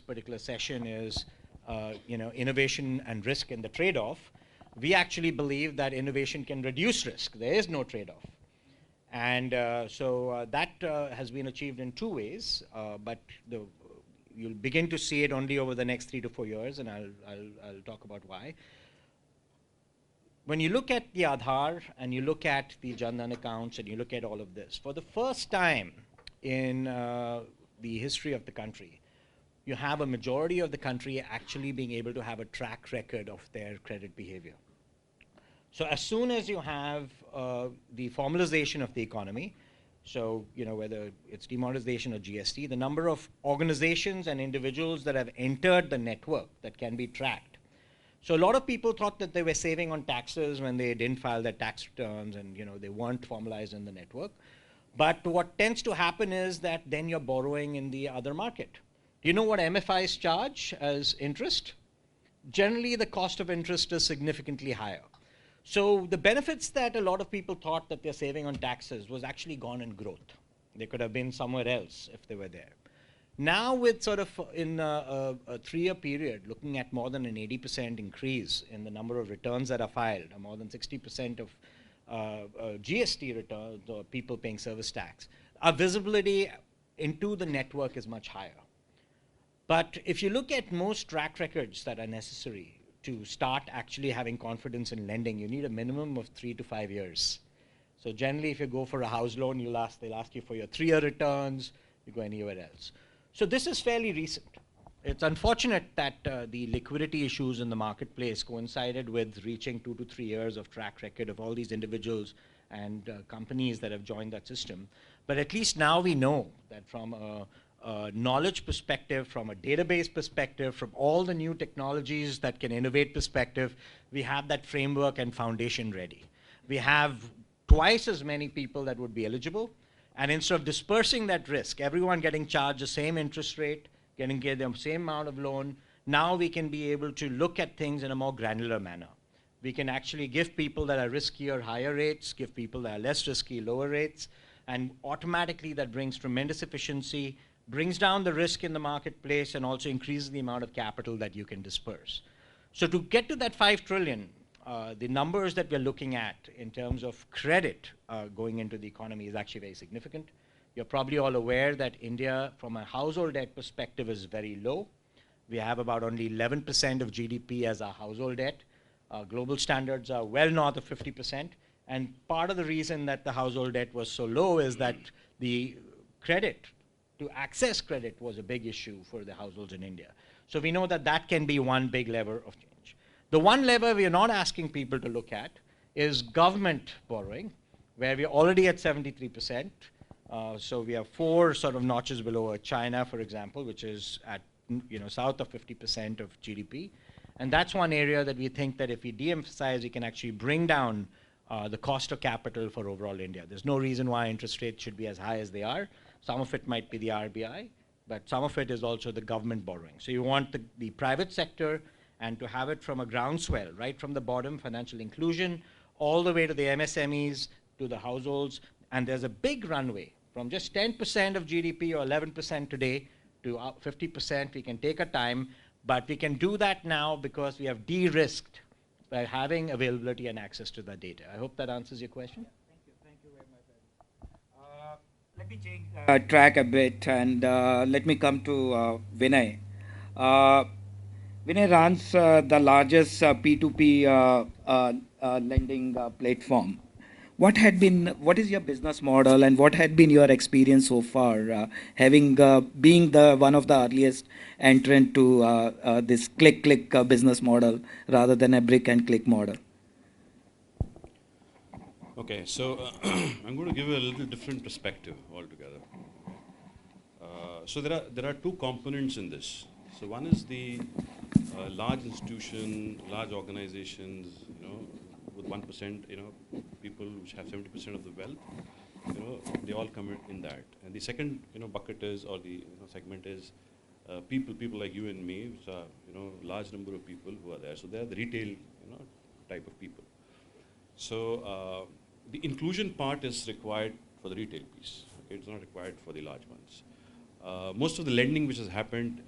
particular session is innovation and risk and the trade-off, we actually believe that innovation can reduce risk. There is no trade-off. And that has been achieved in two ways, but you'll begin to see it only over the next 3 to 4 years, and I'll talk about why. When you look at the Aadhaar and you look at the Jan Dhan accounts and you look at all of this, for the first time in the history of the country, you have a majority of the country actually being able to have a track record of their credit behavior. So as soon as you have the formalization of the economy, so whether it's demonetization or GST, the number of organizations and individuals that have entered the network that can be tracked. So a lot of people thought that they were saving on taxes when they didn't file their tax returns and they weren't formalized in the network. But what tends to happen is that then you're borrowing in the other market. Do you know what MFIs charge as interest? Generally, the cost of interest is significantly higher. So the benefits that a lot of people thought that they're saving on taxes was actually gone in growth. They could have been somewhere else if they were there. Now with sort of in a 3-year period, looking at more than an 80% increase in the number of returns that are filed, more than 60% of GST returns or people paying service tax, our visibility into the network is much higher. But if you look at most track records that are necessary to start actually having confidence in lending, you need a minimum of 3 to 5 years. So generally, if you go for a house loan, they'll ask you for your 3-year returns, you go anywhere else. So this is fairly recent. It's unfortunate that the liquidity issues in the marketplace coincided with reaching 2 to 3 years of track record of all these individuals and companies that have joined that system. But at least now we know that from a knowledge perspective, from a database perspective, from all the new technologies that can innovate perspective, we have that framework and foundation ready. We have twice as many people that would be eligible. And instead of dispersing that risk, everyone getting charged the same interest rate, getting the same amount of loan, now we can be able to look at things in a more granular manner. We can actually give people that are riskier higher rates, give people that are less risky lower rates, and automatically that brings tremendous efficiency, brings down the risk in the marketplace, and also increases the amount of capital that you can disperse. So to get to that 5 trillion, the numbers that we're looking at in terms of credit going into the economy is actually very significant. You're probably all aware that India, from a household debt perspective, is very low. We have about only 11% of GDP as our household debt. Global standards are well north of 50%. And part of the reason that the household debt was so low is that the credit, to access credit, was a big issue for the households in India. So we know that that can be one big lever of change. The one lever we are not asking people to look at is government borrowing, where we're already at 73%. So we have 4 sort of notches below China, for example, which is at south of 50% of GDP. And that's one area that we think that if we de-emphasize, we can actually bring down the cost of capital for overall India. There's no reason why interest rates should be as high as they are. Some of it might be the RBI, but some of it is also the government borrowing. So you want the private sector and to have it from a groundswell, right from the bottom, financial inclusion, all the way to the MSMEs, to the households. And there's a big runway from just 10% of GDP or 11% today to 50%. We can take our time, but we can do that now because we have de-risked by having availability and access to that data. I hope that answers your question. Thank you very much. Let me change track a bit and let me come to Vinay. Uh, Vinay runs the largest P2P lending platform. What is your business model and what had been your experience so far, having being the one of the earliest entrant to this click business model rather than a brick and click model? Okay, so I'm going to give you a little different perspective altogether. So there are two components in this. So one is the large institution, large organizations, with 1%, people which have 70% of the wealth, they all come in that. And the second, bucket is, or the segment is people like you and me, which are, large number of people who are there. So they are the retail, type of people. So the inclusion part is required for the retail piece. Okay? It's not required for the large ones. Most of the lending which has happened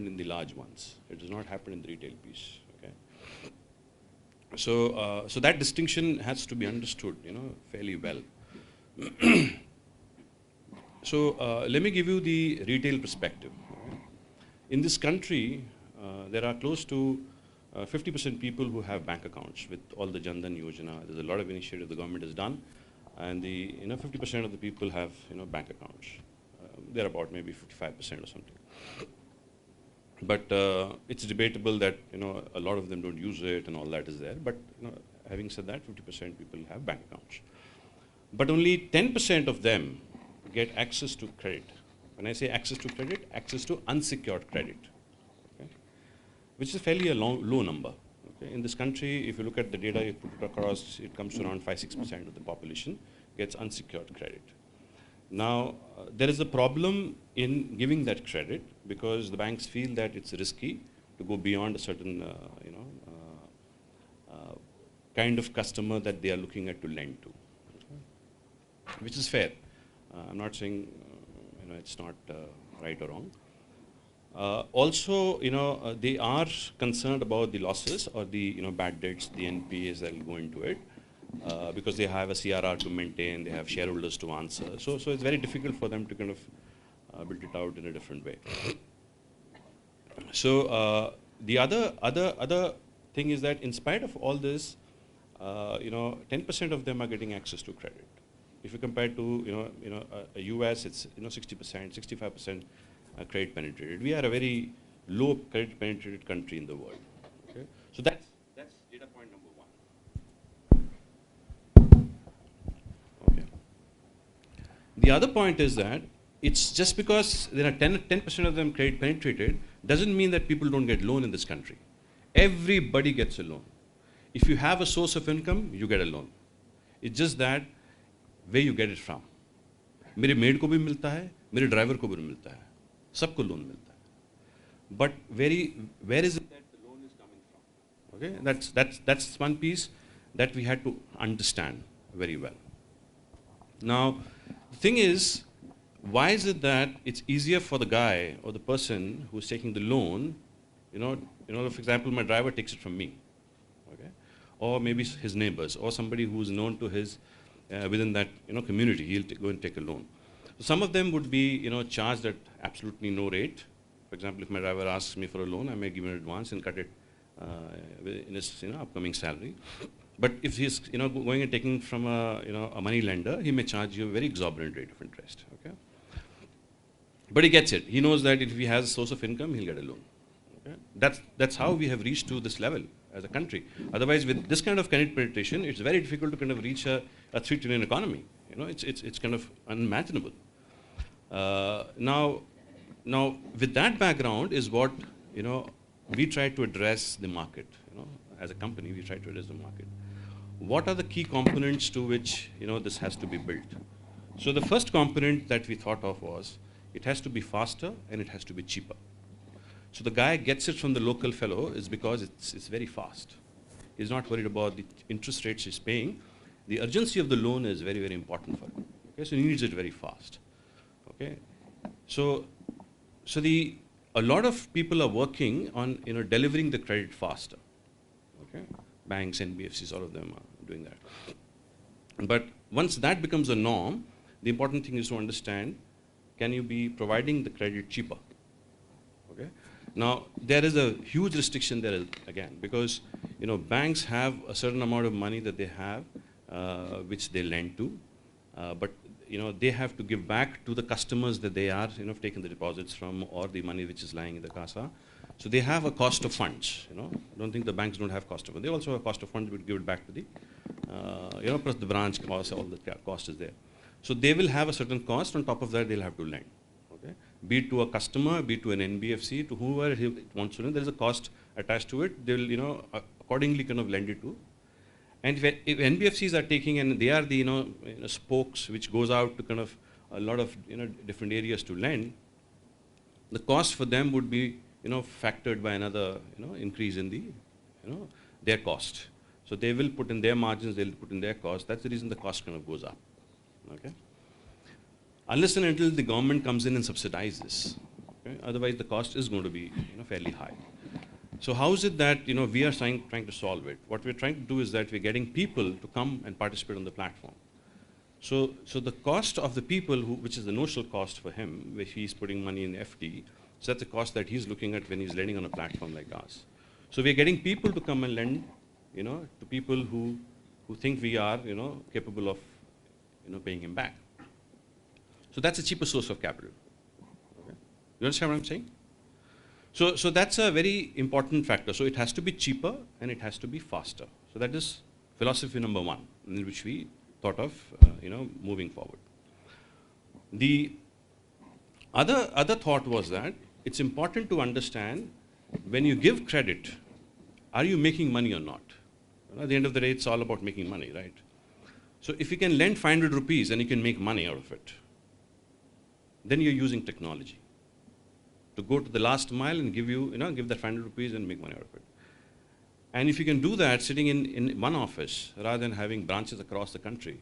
in the large ones. It does not happen in the retail piece. Okay. So so that distinction has to be understood, fairly well. So let me give you the retail perspective. Okay. In this country, there are close to 50% people who have bank accounts with all the Jan Dhan Yojana. There's a lot of initiative the government has done, and the 50% of the people have bank accounts. They're about maybe 55% or something. But it's debatable that a lot of them don't use it and all that is there. But having said that, 50% people have bank accounts. But only 10% of them get access to credit. When I say access to credit, access to unsecured credit, okay? Which is fairly a low number. Okay? In this country, if you look at the data you put across, it comes to around 5-6% of the population gets unsecured credit. Now, there is a problem in giving that credit because the banks feel that it's risky to go beyond a certain, kind of customer that they are looking at to lend to, which is fair. I'm not saying, it's not right or wrong. Also, they are concerned about the losses or the, bad debts, the NPAs that will go into it. Because they have a CRR to maintain, they have shareholders to answer. So it's very difficult for them to kind of build it out in a different way. So the other thing is that in spite of all this, 10% of them are getting access to credit. If you compare to a US, it's 60%, 65% credit penetrated. We are a very low credit penetrated country in the world. Okay? So that's data point number one. The other point is that it's just because there are 10% of them credit penetrated doesn't mean that people don't get loan in this country. Everybody gets a loan. If you have a source of income, you get a loan. It's just that where you get it from. मेरे maid को भी मिलता है, मेरे driver को भी मिलता है, सबको loan मिलता है. But where is it that the loan is coming from? Okay, that's one piece that we had to understand very well. Now, the thing is, why is it that it's easier for the guy or the person who's taking the loan, for example, my driver takes it from me, okay, or maybe his neighbors, or somebody who's known to his within that community, he'll go and take a loan. So some of them would be charged at absolutely no rate. For example, if my driver asks me for a loan, I may give him an advance and cut it in his upcoming salary. But if he's going and taking from a money lender, he may charge you a very exorbitant rate of interest. Okay, but he gets it. He knows that if he has a source of income, he'll get a loan. Okay? That's how we have reached to this level as a country. Otherwise, with this kind of credit penetration, it's very difficult to kind of reach a 3 trillion economy. It's kind of unimaginable. Now, with that background is what we try to address the market. As a company, we try to address the market. What are the key components to which this has to be built? So the first component that we thought of was it has to be faster and it has to be cheaper. So the guy gets it from the local fellow is because it's very fast. He's not worried about the interest rates he's paying. The urgency of the loan is very, very important for him. Okay, so he needs it very fast. Okay, so a lot of people are working on delivering the credit faster. Okay, banks, NBFCs, all of them are doing that. But once that becomes a norm, The important thing is to understand, can you be providing the credit cheaper? Okay. Now, there is a huge restriction there again, because banks have a certain amount of money that they have, which they lend to, but they have to give back to the customers that they are taking the deposits from, or the money which is lying in the CASA. So they have a cost of funds. I don't think the banks don't have cost of funds. They also have cost of funds, but give it back to the plus the branch cost, all the cost is there. So they will have a certain cost. On top of that, they'll have to lend. Okay, be it to a customer, be it to an NBFC, to whoever he wants to lend. There is a cost attached to it. They will accordingly kind of lend it to. And if NBFCs are taking, and they are the spokes which goes out to kind of a lot of different areas to lend, the cost for them would be factored by another increase in the their cost. So they will put in their margins, they'll put in their cost. That's the reason the cost kind of goes up. Okay. Unless and until the government comes in and subsidizes, okay? Otherwise the cost is going to be fairly high. So how is it that we are trying to solve it? What we're trying to do is that we're getting people to come and participate on the platform. So the cost of the people, which is the notional cost for him, which he's putting money in FD, so that's the cost that he's looking at when he's lending on a platform like us. So we're getting people to come and lend, to people who think we are, capable of, paying him back. So that's a cheaper source of capital. Okay. You understand what I'm saying? So that's a very important factor. So it has to be cheaper and it has to be faster. So that is philosophy number one, in which we thought of, moving forward. The other thought was that it's important to understand, when you give credit, are you making money or not? At the end of the day, it's all about making money, right? So if you can lend 500 rupees and you can make money out of it, then you're using technology to go to the last mile and give that 500 rupees and make money out of it. And if you can do that sitting in one office rather than having branches across the country,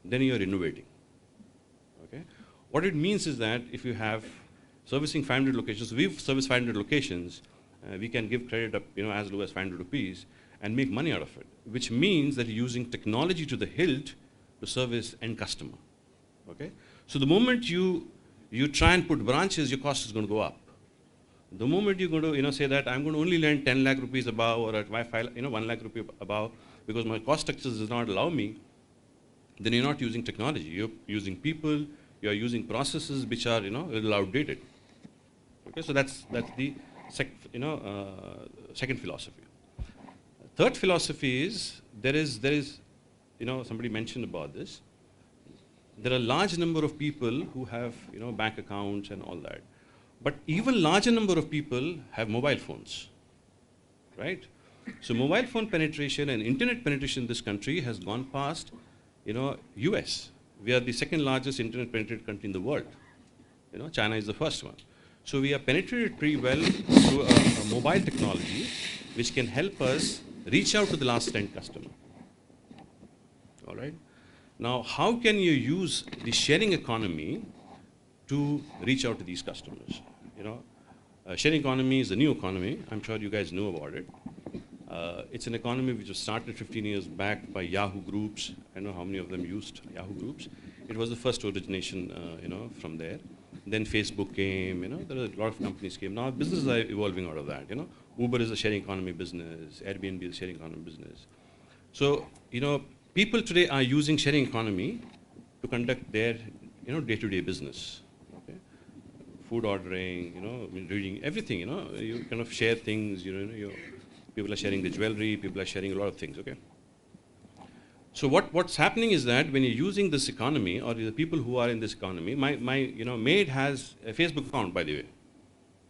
then you're innovating. Okay? What it means is that if you have servicing 500 locations, we've serviced 500 locations, we can give credit up as low as 500 rupees and make money out of it, which means that you're using technology to the hilt to service end customer. Okay? So the moment you try and put branches, your cost is going to go up. The moment you're going to say that I'm going to only lend 10 lakh rupees above, or at 1 lakh rupee above, because my cost structure does not allow me, then you're not using technology. You're using people, you're using processes which are a little outdated. Okay, so that's the second philosophy. Third philosophy is there is somebody mentioned about this. There are a large number of people who have bank accounts and all that. But even larger number of people have mobile phones, right? So mobile phone penetration and internet penetration in this country has gone past, US. We are the second largest internet penetrated country in the world. China is the first one. So we are penetrated pretty well through a mobile technology, which can help us reach out to the last end customer. All right. Now, how can you use the sharing economy to reach out to these customers? Sharing economy is a new economy. I'm sure you guys know about it. It's an economy which was started 15 years back by Yahoo groups. I don't know how many of them used Yahoo groups. It was the first origination, from there. Then Facebook came. There are a lot of companies came. Now businesses are evolving out of that. Uber is a sharing economy business. Airbnb is a sharing economy business. So people today are using sharing economy to conduct their day-to-day business. Food ordering, reading, everything, you kind of share things, people are sharing the jewelry, people are sharing a lot of things, okay? So what's happening is that when you're using this economy, or the people who are in this economy, my maid has a Facebook account, by the way.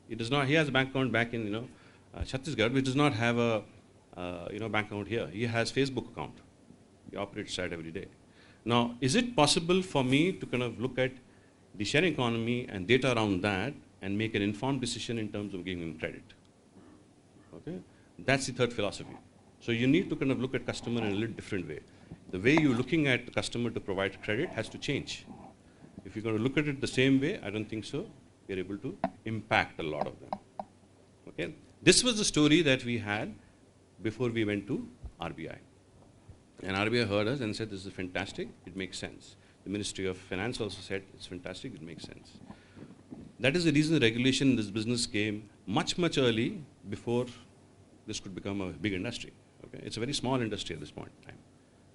He has a bank account back in, Chhattisgarh, which does not have a, bank account here. He has Facebook account. He operates that every day. Now, is it possible for me to kind of look at the sharing economy and data around that and make an informed decision in terms of giving him credit? Okay, that's the third philosophy. So you need to kind of look at customer in a little different way. The way you're looking at the customer to provide credit has to change. If you're going to look at it the same way, I don't think so. You're able to impact a lot of them. Okay, this was the story that we had before we went to RBI. And RBI heard us and said, this is fantastic, it makes sense. The Ministry of Finance also said it's fantastic, it makes sense. That is the reason the regulation in this business came much, much early before this could become a big industry. Okay? It's a very small industry at this point in time.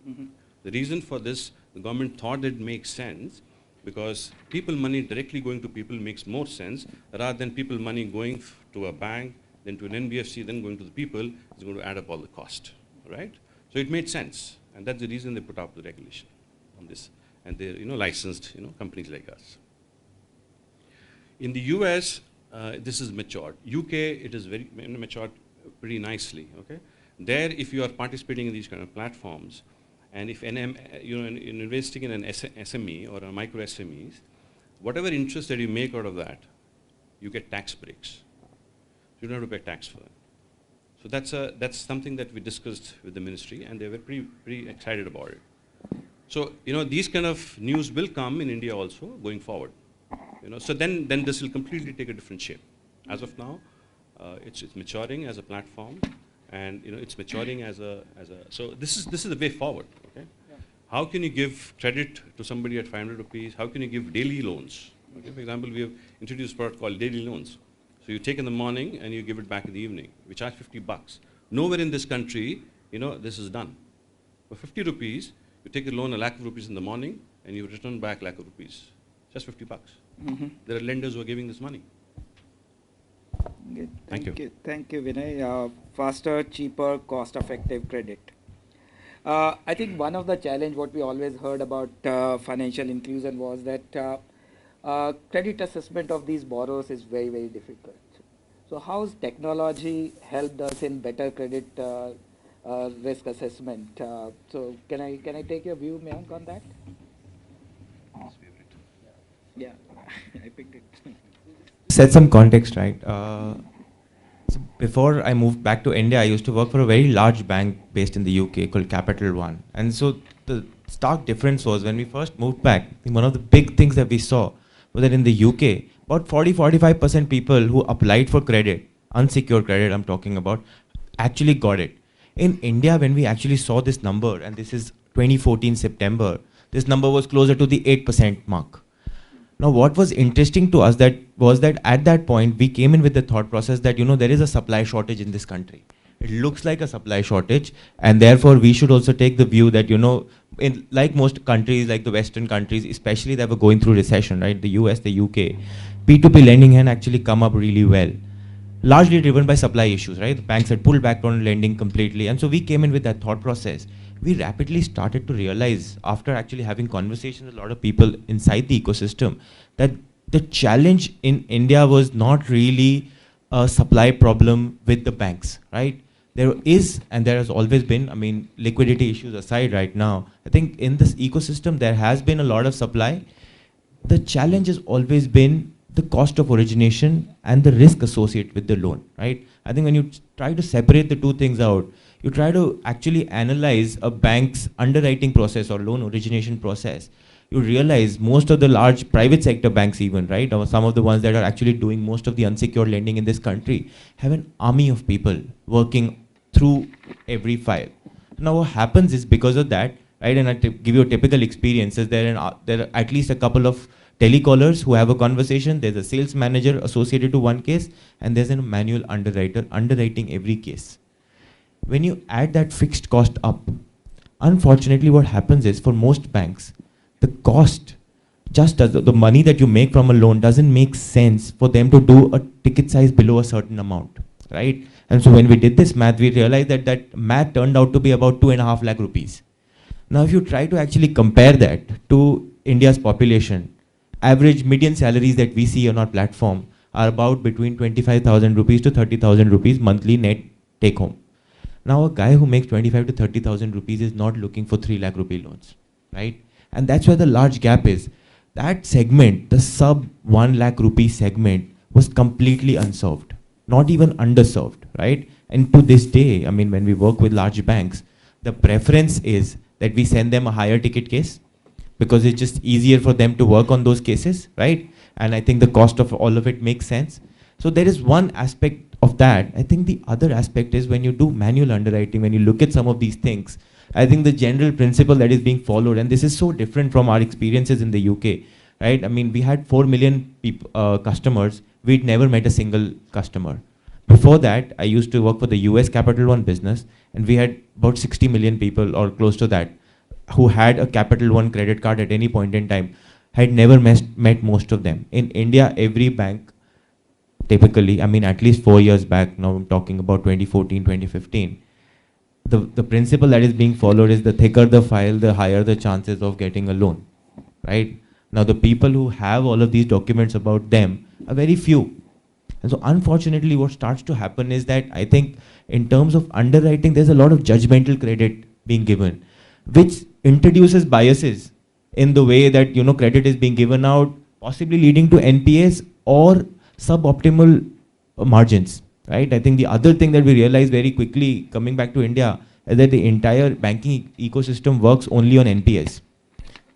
Mm-hmm. The reason for this, the government thought that it makes sense because people money directly going to people makes more sense rather than people money going to a bank, then to an NBFC, then going to the people, is going to add up all the cost, right? So it made sense, and that's the reason they put up the regulation on this, and they're licensed companies like us. In the US, this is matured. UK, it is very matured pretty nicely. Okay, there if you are participating in these kind of platforms, and if you're investing in an SME or a micro SMEs, whatever interest that you make out of that, you get tax breaks. You don't have to pay tax for that. So that's something that we discussed with the ministry, and they were pretty excited about it. So these kind of news will come in India also going forward. So then this will completely take a different shape. As of now, it's maturing as a platform, and it's maturing as a. So this is the way forward. Okay, yeah. How can you give credit to somebody at 500 rupees? How can you give daily loans? Okay, for example, we have introduced a product called daily loans. So you take in the morning and you give it back in the evening. We charge $50. Nowhere in this country, this is done. For 50 rupees, you take a loan a lakh of rupees in the morning, and you return back lakh of rupees. Just $50. Mm-hmm. There are lenders who are giving this money. Good. Thank you. Thank you, Vinay. Faster, cheaper, cost-effective credit. I think one of the challenge what we always heard about financial inclusion was that credit assessment of these borrowers is very, very difficult. So how has technology helped us in better credit risk assessment? So can I take your view, Mayank, on that? Yeah, I picked it. Set some context, right? So before I moved back to India, I used to work for a very large bank based in the UK called Capital One. And so the stark difference was when we first moved back, one of the big things that we saw was that in the UK, about 40-45% people who applied for credit, unsecured credit I'm talking about, actually got it. In India, when we actually saw this number, and this is 2014 September, this number was closer to the 8% mark. Now, what was interesting to us was that at that point, we came in with the thought process that, there is a supply shortage in this country. It looks like a supply shortage, and therefore we should also take the view that, in like most countries, like the Western countries, especially that were going through recession, right? The US, the UK, P2P lending had actually come up really well, largely driven by supply issues, right? The banks had pulled back on lending completely, and so we came in with that thought process. We rapidly started to realize, after actually having conversations with a lot of people inside the ecosystem, that the challenge in India was not really a supply problem with the banks, right? There is, and there has always been, liquidity issues aside right now, I think in this ecosystem, there has been a lot of supply. The challenge has always been the cost of origination and the risk associated with the loan, right? I think when you try to separate the two things out, you try to actually analyze a bank's underwriting process or loan origination process, you realize most of the large private sector banks even, right, or some of the ones that are actually doing most of the unsecured lending in this country, have an army of people working through every file. Now what happens is because of that, right, and I give you a typical experience, is there are at least a couple of telecallers who have a conversation, there's a sales manager associated to one case, and there's a manual underwriter underwriting every case. When you add that fixed cost up, unfortunately what happens is for most banks, the cost, just as the money that you make from a loan doesn't make sense for them to do a ticket size below a certain amount, right? And so when we did this math, we realized that that math turned out to be about 2.5 lakh rupees. Now if you try to actually compare that to India's population, average median salaries that we see on our platform are about between 25,000 rupees to 30,000 rupees monthly net take home. Now a guy who makes 25 to 30,000 rupees is not looking for 3 lakh rupee loans, right? And that's where the large gap is. That segment, the sub 1 lakh rupee segment, was completely unserved, not even underserved, right? And to this day, I mean, when we work with large banks, the preference is that we send them a higher ticket case because it's just easier for them to work on those cases, right? And I think the cost of all of it makes sense. So there is one aspect of that. I think the other aspect is when you do manual underwriting, when you look at some of these things, I think the general principle that is being followed, and this is so different from our experiences in the UK, right? I mean, we had 4 million customers. We'd never met a single customer. Before that, I used to work for the US Capital One business, and we had about 60 million people or close to that who had a Capital One credit card at any point in time. Had never met most of them. In India, every bank, typically, I mean, at least 4 years back, now I'm talking about 2014, 2015, the principle that is being followed is the thicker the file, the higher the chances of getting a loan, right? Now, the people who have all of these documents about them are very few. And so, unfortunately, what starts to happen is that I think in terms of underwriting, there's a lot of judgmental credit being given, which introduces biases in the way that, you know, credit is being given out, possibly leading to NPAs or suboptimal margins, right? I think the other thing that we realize very quickly coming back to India is that the entire banking ecosystem works only on NPS.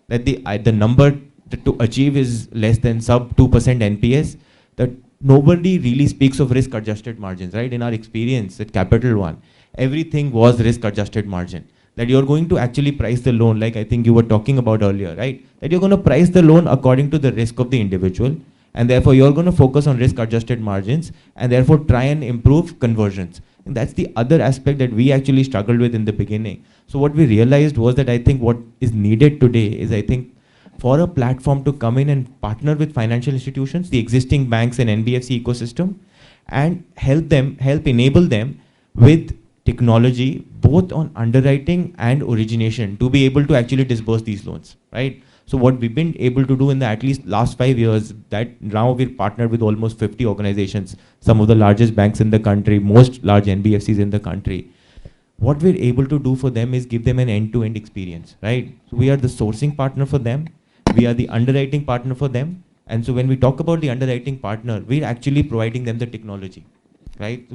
That the number to achieve is less than sub 2% NPS, that nobody really speaks of risk adjusted margins, right? In our experience at Capital One, everything was risk adjusted margin. That you're going to actually price the loan, like I think you were talking about earlier, right? That you're going to price the loan according to the risk of the individual, and therefore you're going to focus on risk adjusted margins and therefore try and improve conversions. And that's the other aspect that we actually struggled with in the beginning. So what we realized was that I think what is needed today is, I think, for a platform to come in and partner with financial institutions, the existing banks and NBFC ecosystem, and help enable them with technology, both on underwriting and origination, to be able to actually disburse these loans, right? So what we've been able to do in the at least last 5 years, that now we've partnered with almost 50 organizations, some of the largest banks in the country, most large NBFCs in the country. What we're able to do for them is give them an end-to-end experience, right? So we are the sourcing partner for them, we are the underwriting partner for them, and so when we talk about the underwriting partner, we're actually providing them the technology, right?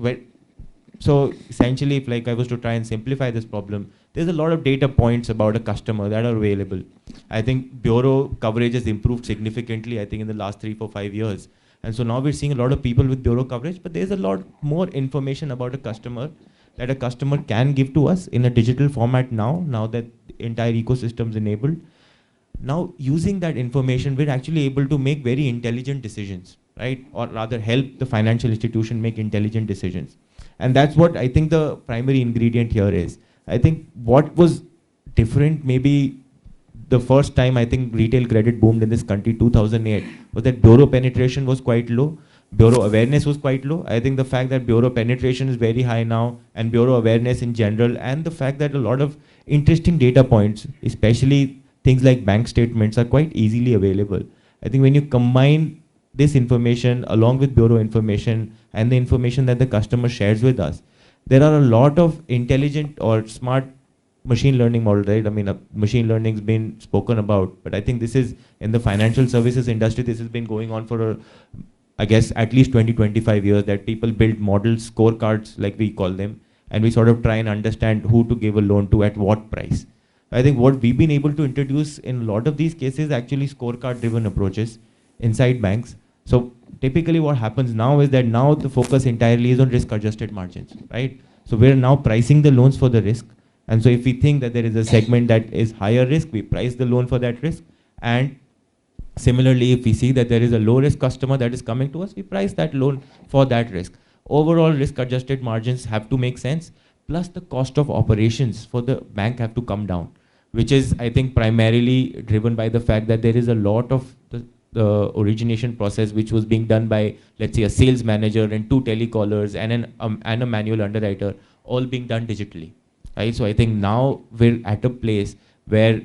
So essentially, if like I was to try and simplify this problem, there's a lot of data points about a customer that are available. I think bureau coverage has improved significantly, I think, in the last 3, 4, 5 years. And so now we're seeing a lot of people with bureau coverage, but there's a lot more information about a customer that a customer can give to us in a digital format now that the entire ecosystem is enabled. Now, using that information, we're actually able to make very intelligent decisions, right? Or rather help the financial institution make intelligent decisions. And that's what I think the primary ingredient here is. I think what was different, maybe the first time I think retail credit boomed in this country, 2008, was that bureau penetration was quite low. Bureau awareness was quite low. I think the fact that bureau penetration is very high now, and bureau awareness in general, and the fact that a lot of interesting data points, especially things like bank statements, are quite easily available. I think when you combine this information along with bureau information and the information that the customer shares with us, there are a lot of intelligent or smart machine learning models, right? I mean, machine learning has been spoken about, but I think this is in the financial services industry, this has been going on for, I guess, at least 20, 25 years, that people build models, scorecards, like we call them, and we sort of try and understand who to give a loan to at what price. I think what we've been able to introduce in a lot of these cases actually scorecard-driven approaches inside banks. So typically what happens now is that now the focus entirely is on risk-adjusted margins, right? So we're now pricing the loans for the risk. And so if we think that there is a segment that is higher risk, we price the loan for that risk. And similarly, if we see that there is a low-risk customer that is coming to us, we price that loan for that risk. Overall, risk-adjusted margins have to make sense, plus the cost of operations for the bank have to come down, which is, I think, primarily driven by the fact that there is a lot of the origination process which was being done by, let's say, a sales manager and 2 telecallers and a manual underwriter, all being done digitally, right? So I think now we're at a place where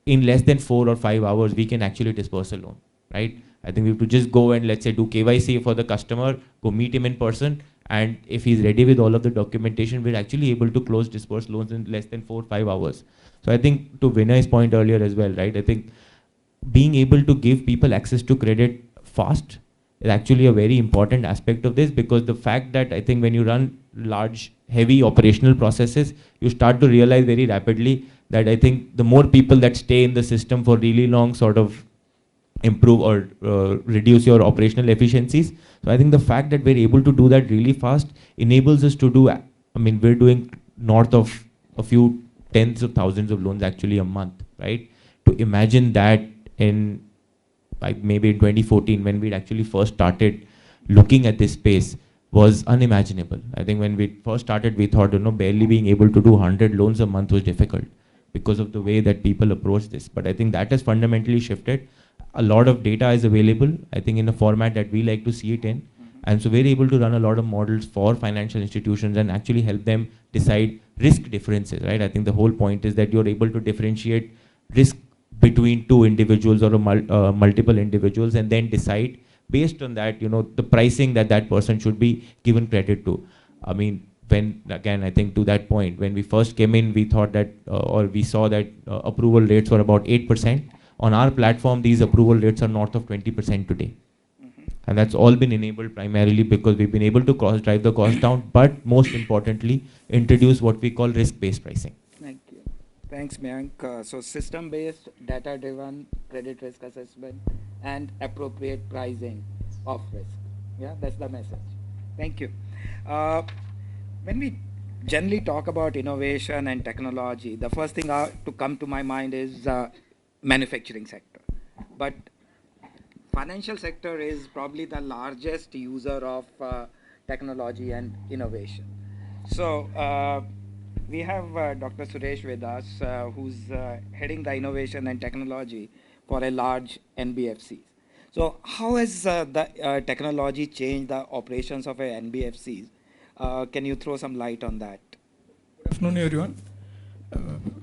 in less than 4 or 5 hours, we can actually disperse a loan, right? I think we have to just go and, let's say, do KYC for the customer, go meet him in person, and if he's ready with all of the documentation, we're actually able to disperse loans in less than 4 or 5 hours. So I think to Vinay's point earlier as well, right? I think being able to give people access to credit fast is actually a very important aspect of this, because the fact that I think when you run large, heavy operational processes, you start to realize very rapidly that I think the more people that stay in the system for really long sort of improve or reduce your operational efficiencies. So I think the fact that we're able to do that really fast enables us to do, I mean, we're doing north of a few tens of thousands of loans actually a month, right? To imagine that in like maybe in 2014 when we'd actually first started looking at this space was unimaginable. I think when we first started, we thought, barely being able to do 100 loans a month was difficult because of the way that people approach this. But I think that has fundamentally shifted. A lot of data is available, I think, in a format that we like to see it in. And so we're able to run a lot of models for financial institutions and actually help them decide risk differences, right? I think the whole point is that you're able to differentiate risk between two individuals or multiple individuals and then decide based on that, the pricing that that person should be given credit to. I mean, when, again, I think to that point, when we first came in, we thought that, or we saw that approval rates were about 8%. On our platform, these approval rates are north of 20% today. And that's all been enabled primarily because we've been able to drive the cost down, but most importantly, introduce what we call risk-based pricing. Thank you. Thanks, Mayank. So system-based, data-driven credit risk assessment and appropriate pricing of risk. Yeah, that's the message. Thank you. When we generally talk about innovation and technology, the first thing to come to my mind is manufacturing sector. But financial sector is probably the largest user of technology and innovation. So we have Dr. Suresh with us, who's heading the innovation and technology for a large NBFC. So how has the technology changed the operations of a NBFCs? Can you throw some light on that? Good afternoon, everyone.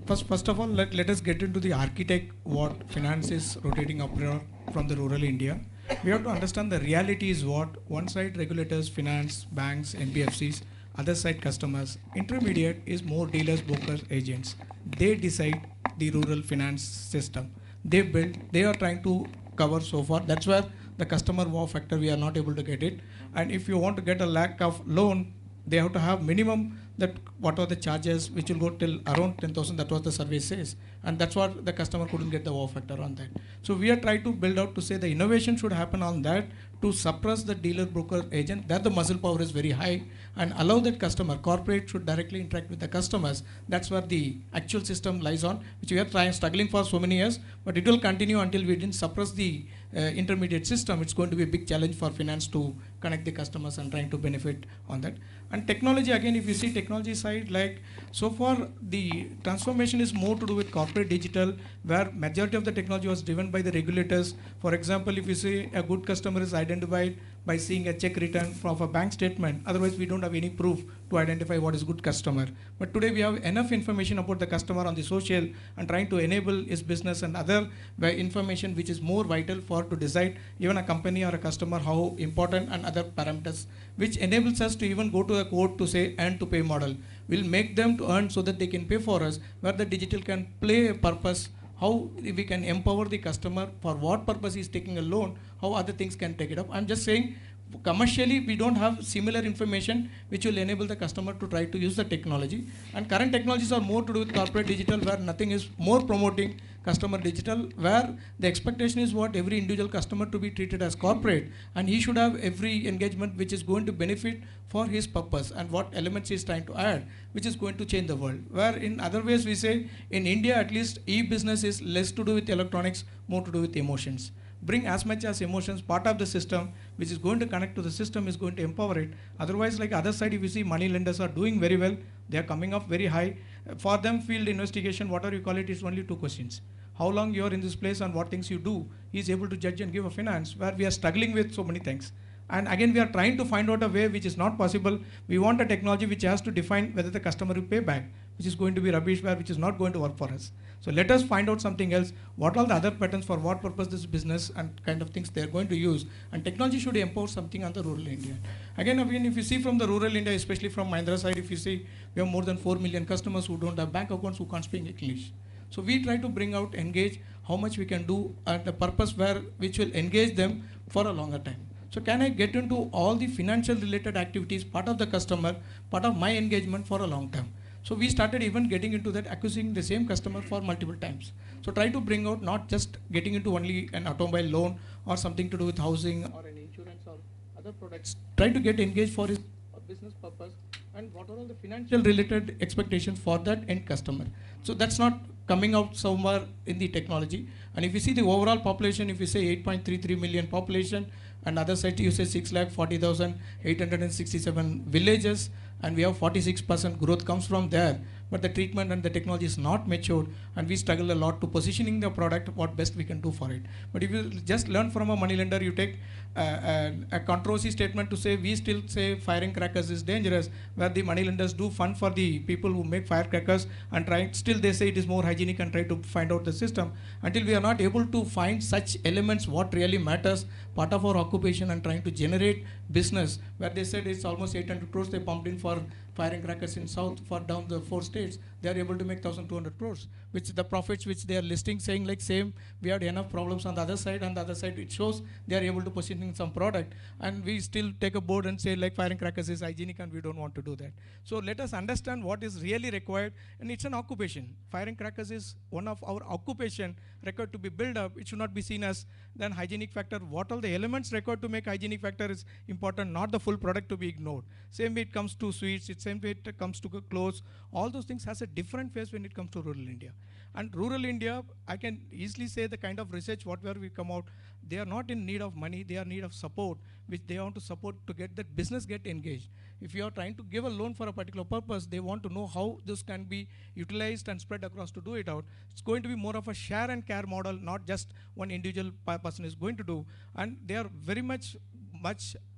First of all, let us get into the architect what finance is rotating abroad from the rural India. We have to understand the reality is what one side regulators, finance, banks, NBFCs, other side customers. Intermediate is more dealers, brokers, agents. They decide the rural finance system. They build, they are trying to cover so far. That's where the customer wow factor, we are not able to get it. And if you want to get a lakh of loan, they have to have minimum that what are the charges which will go till around 10,000. That was the survey says, and that's what the customer couldn't get the wow factor on that. So we are trying to build out to say the innovation should happen on that to suppress the dealer, broker, agent. That the muscle power is very high and allow that customer. Corporate should directly interact with the customers. That's where the actual system lies on, which we are struggling for so many years, but it will continue until we didn't suppress the intermediate system. It's going to be a big challenge for finance to connect the customers and trying to benefit on that. And technology, again, if you see technology side, like so far the transformation is more to do with corporate digital, where majority of the technology was driven by the regulators. For example, if you say a good customer is identified by seeing a check return from a bank statement, otherwise we don't have any proof to identify what is good customer. But today we have enough information about the customer on the social and trying to enable his business and other information which is more vital for to decide even a company or a customer how important and other parameters, which enables us to even go to a court to say earn to pay model. We'll make them to earn so that they can pay for us, where the digital can play a purpose, how we can empower the customer for what purpose he's taking a loan, how other things can take it up. I'm just saying commercially we don't have similar information which will enable the customer to try to use the technology. And current technologies are more to do with corporate digital, where nothing is more promoting customer digital, where the expectation is what every individual customer to be treated as corporate, and he should have every engagement which is going to benefit for his purpose and what elements he is trying to add, which is going to change the world. Where in other ways we say in India at least e-business is less to do with electronics, more to do with emotions. Bring as much as emotions part of the system, which is going to connect to the system, is going to empower it. Otherwise, like other side, if you see money lenders are doing very well, they are coming up very high. For them, field investigation, whatever you call it, is only two questions. How long you are in this place and what things you do, he is able to judge and give a finance, where we are struggling with so many things. And again, we are trying to find out a way which is not possible. We want a technology which has to define whether the customer will pay back, which is going to be rubbish, where which is not going to work for us. So let us find out something else. What are the other patterns, for what purpose this business and kind of things they are going to use. And technology should empower something on the rural India. Again, if you see from the rural India, especially from Mahindra side, if you see, we have more than 4 million customers who don't have bank accounts, who can't speak English. So we try to bring out, engage, how much we can do at the purpose where, which will engage them for a longer time. So can I get into all the financial related activities, part of the customer, part of my engagement for a long term. So we started even getting into that, acquiring the same customer for multiple times. So try to bring out not just getting into only an automobile loan or something to do with housing or an insurance or other products. Try to get engaged for his business purpose and what are all the financial related expectations for that end customer. So that's not coming out somewhere in the technology. And if you see the overall population, if you say 8.33 million population, and other side you say 6,40,867 villages, and we have 46% growth comes from there, but the treatment and the technology is not matured, and we struggle a lot to positioning the product what best we can do for it. But if you just learn from a money lender, you take a controversy statement to say we still say firing crackers is dangerous, where the money lenders do fund for the people who make firecrackers and try, still they say it is more hygienic and try to find out the system. Until we are not able to find such elements what really matters, part of our occupation, and trying to generate business, where they said it's almost 800 crores they pumped in for firing crackers in south for down the 4 states, they are able to make 1,200 crores, which the profits which they are listing saying like same, we had enough problems on the other side, and the other side it shows they are able to position some product, and we still take a board and say like firing crackers is hygienic and we don't want to do that. So let us understand what is really required, and it's an occupation. Firing crackers is one of our occupation required to be built up. It should not be seen as then hygienic factor. What all the elements required to make hygienic factor is important, not the full product to be ignored. Same way it comes to sweets, it's same way it comes to clothes. All those things has a different phase when it comes to rural India. And rural India, I can easily say the kind of research whatever we come out, they are not in need of money, they are in need of support, which they want to support to get that business get engaged. If you are trying to give a loan for a particular purpose, they want to know how this can be utilized and spread across to do it out. It's going to be more of a share and care model, not just one individual person is going to do. And they are very much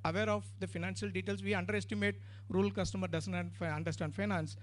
aware of the financial details. We underestimate rural customer doesn't understand finance.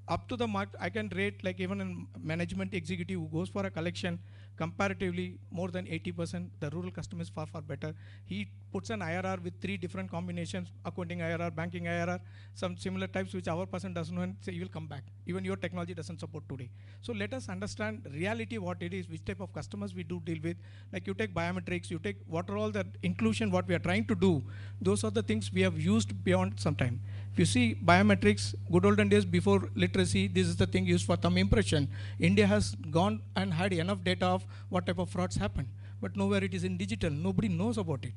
Up to the mark, I can rate like even a management executive who goes for a collection, comparatively more than 80%, the rural customer is far better. He puts an IRR with 3 different combinations, accounting IRR, banking IRR, some similar types which our person doesn't know, and say you will come back. Even your technology doesn't support today. So let us understand reality what it is, which type of customers we do deal with. Like you take biometrics, you take what are all the inclusion, what we are trying to do. Those are the things we have used beyond some time. If you see biometrics, good olden days before literacy, this is the thing used for thumb impression. India has gone and had enough data of what type of frauds happen, but nowhere it is in digital. Nobody knows about it.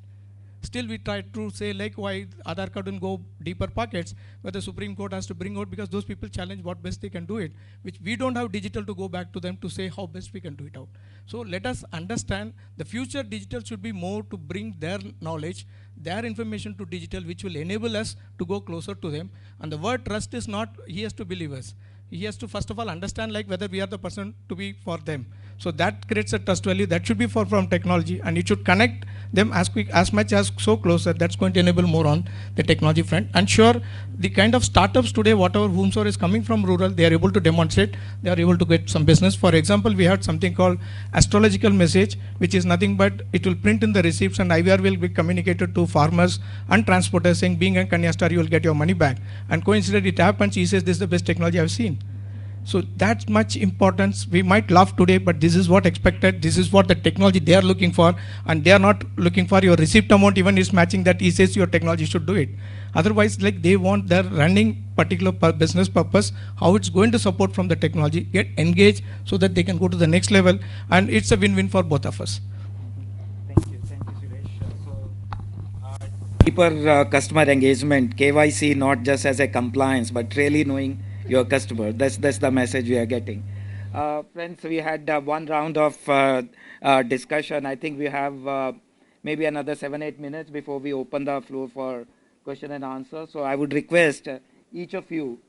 Still we try to say like why Aadhaar card don't go deeper pockets, where the Supreme Court has to bring out because those people challenge what best they can do it, which we don't have digital to go back to them to say how best we can do it out. So let us understand the future digital should be more to bring their knowledge, their information to digital, which will enable us to go closer to them. And the word trust is not, he has to believe us. He has to first of all understand like whether we are the person to be for them. So that creates a trust value that should be from technology, and it should connect them as much as so close that that's going to enable more on the technology front. And sure, the kind of startups today, whatever whomsoever is coming from rural, they are able to demonstrate, they are able to get some business. For example, we had something called astrological message, which is nothing but it will print in the receipts and IVR will be communicated to farmers and transporters saying being a Kanya star, you will get your money back. And coincidentally it happens, he says this is the best technology I've seen. So that's much importance. We might laugh today, but this is what expected. This is what the technology they are looking for, and they are not looking for your receipt amount even is matching that he says your technology should do it. Otherwise, like they want their running particular business purpose, how it's going to support from the technology, get engaged so that they can go to the next level, and it's a win-win for both of us. Thank you, Suresh. Deeper customer engagement, KYC not just as a compliance, but really knowing your customer. That's the message we are getting. Friends, we had one round of discussion. I think we have maybe another 7-8 minutes before we open the floor for question and answer. So I would request each of you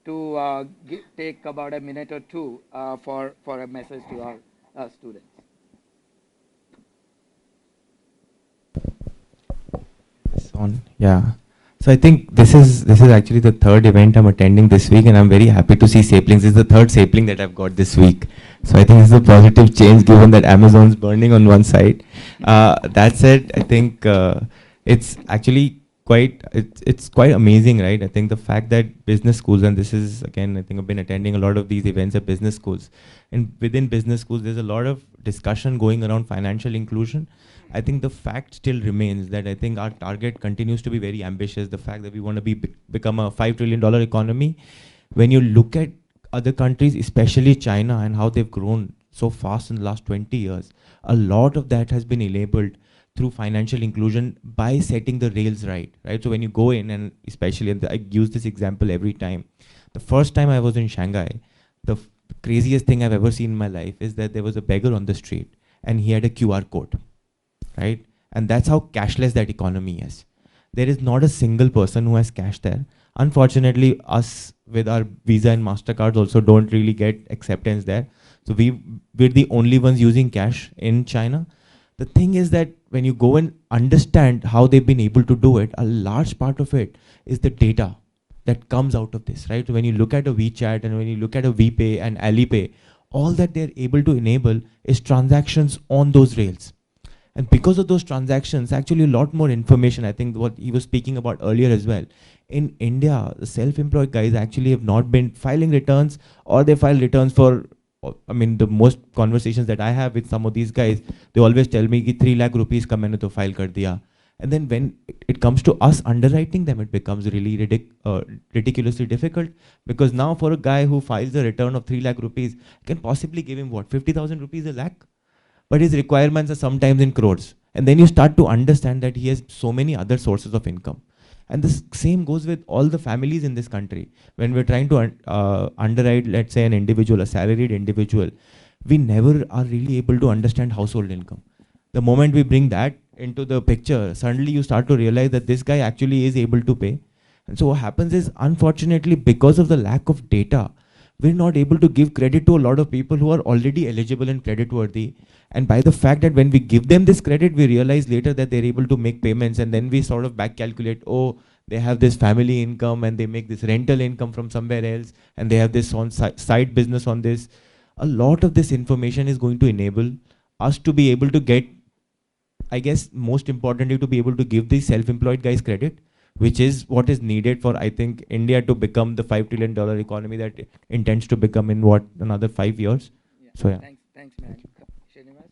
to take about a minute or two for a message to our students. Yeah. So I think this is actually the 3rd event I'm attending this week, and I'm very happy to see saplings. This is the 3rd sapling that I've got this week. So I think this is a positive change given that Amazon's burning on one side. That said, I think it's actually it's quite amazing, right? I think the fact that business schools, and this is again, I think I've been attending a lot of these events at business schools, and within business schools there's a lot of discussion going around financial inclusion. I think the fact still remains that I think our target continues to be very ambitious. The fact that we want to become a $5 trillion economy. When you look at other countries, especially China, and how they've grown so fast in the last 20 years, a lot of that has been enabled through financial inclusion by setting the rails right? So when you go in, and especially, and I use this example every time, the first time I was in Shanghai, the craziest thing I've ever seen in my life is that there was a beggar on the street and he had a QR code, right? And that's how cashless that economy is. There is not a single person who has cash there. Unfortunately, us with our Visa and MasterCards also don't really get acceptance there. So we're the only ones using cash in China. The thing is that when you go and understand how they've been able to do it, a large part of it is the data that comes out of this, right? When you look at a WeChat and when you look at a VPay and Alipay, all that they're able to enable is transactions on those rails. And because of those transactions, actually a lot more information, I think what he was speaking about earlier as well. In India, the self-employed guys actually have not been filing returns, or they file returns for, I mean, the most conversations that I have with some of these guys, they always tell me ki 3 lakh rupees ka maine to file kar diya. And then when it comes to us underwriting them, it becomes really ridiculously difficult, because now for a guy who files a return of 3 lakh rupees, I can possibly give him what, 50,000 rupees a lakh? But his requirements are sometimes in crores. And then you start to understand that he has so many other sources of income. And the same goes with all the families in this country. When we're trying to underwrite, let's say, an individual, a salaried individual, we never are really able to understand household income. The moment we bring that into the picture, suddenly you start to realize that this guy actually is able to pay. And so what happens is, unfortunately, because of the lack of data, we're not able to give credit to a lot of people who are already eligible and creditworthy. And by the fact that when we give them this credit, we realize later that they're able to make payments, and then we sort of back calculate, oh, they have this family income and they make this rental income from somewhere else, and they have this on side business on this. A lot of this information is going to enable us to be able to get, I guess, most importantly, to be able to give these self-employed guys credit, which is what is needed for, I think, India to become the $5 trillion economy that it intends to become in what, another 5 years? Yeah. So yeah. Thanks, man. Srinivas?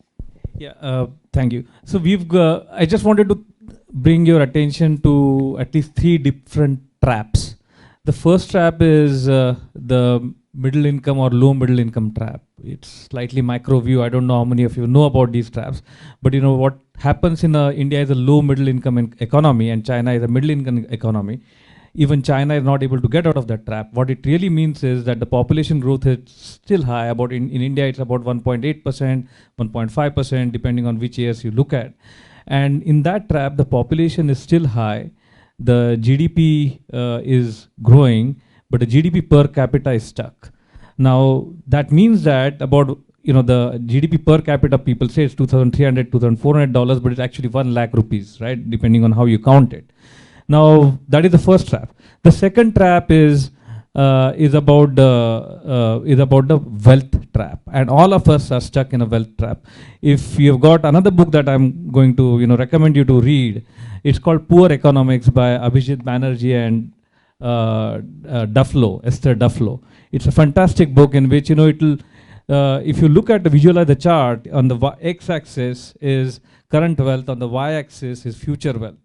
Yeah, thank you. So I just wanted to bring your attention to at least 3 different traps. The first trap is the middle income or low middle income trap. It's slightly micro view. I don't know how many of you know about these traps, but you know what happens in India is a low middle income economy, and China is a middle income economy. Even China is not able to get out of that trap. What it really means is that the population growth is still high. About in India, it's about 1.8%, 1.5%, depending on which years you look at. And in that trap, the population is still high. The GDP is growing, but the GDP per capita is stuck. Now, that means that about, you know, the GDP per capita, people say it's $2,300, $2,400, but it's actually 1 lakh rupees, right? Depending on how you count it. Now, that is the first trap. The second trap is about the wealth trap, and all of us are stuck in a wealth trap. If you've got another book that I'm going to, you know, recommend you to read, it's called Poor Economics by Abhijit Banerjee and Esther Duflo. It's a fantastic book in which, you know, it'll, if you look at the visualize the chart, on the x-axis is current wealth, on the y-axis is future wealth.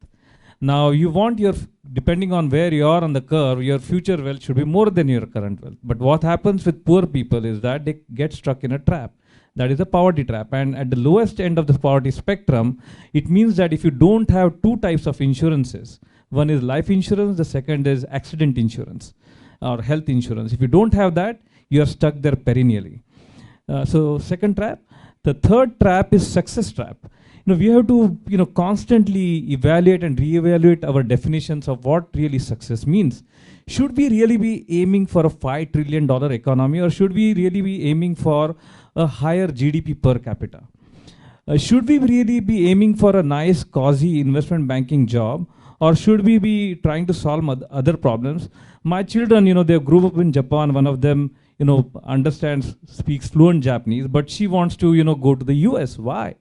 Now you want your, depending on where you are on the curve, your future wealth should be more than your current wealth. But what happens with poor people is that they get stuck in a trap. That is a poverty trap. And at the lowest end of the poverty spectrum, it means that if you don't have 2 types of insurances, one is life insurance, the second is accident insurance or health insurance. If you don't have that, you are stuck there perennially. So second trap. The third trap is success trap. You know, we have to, you know, constantly evaluate and reevaluate our definitions of what really success means. Should we really be aiming for a $5 trillion economy, or should we really be aiming for a higher GDP per capita? Should we really be aiming for a nice, cozy investment banking job, or should we be trying to solve other problems? My children, you know, they grew up in Japan. One of them, you know, understands, speaks fluent Japanese, but she wants to, you know, go to the US. Why?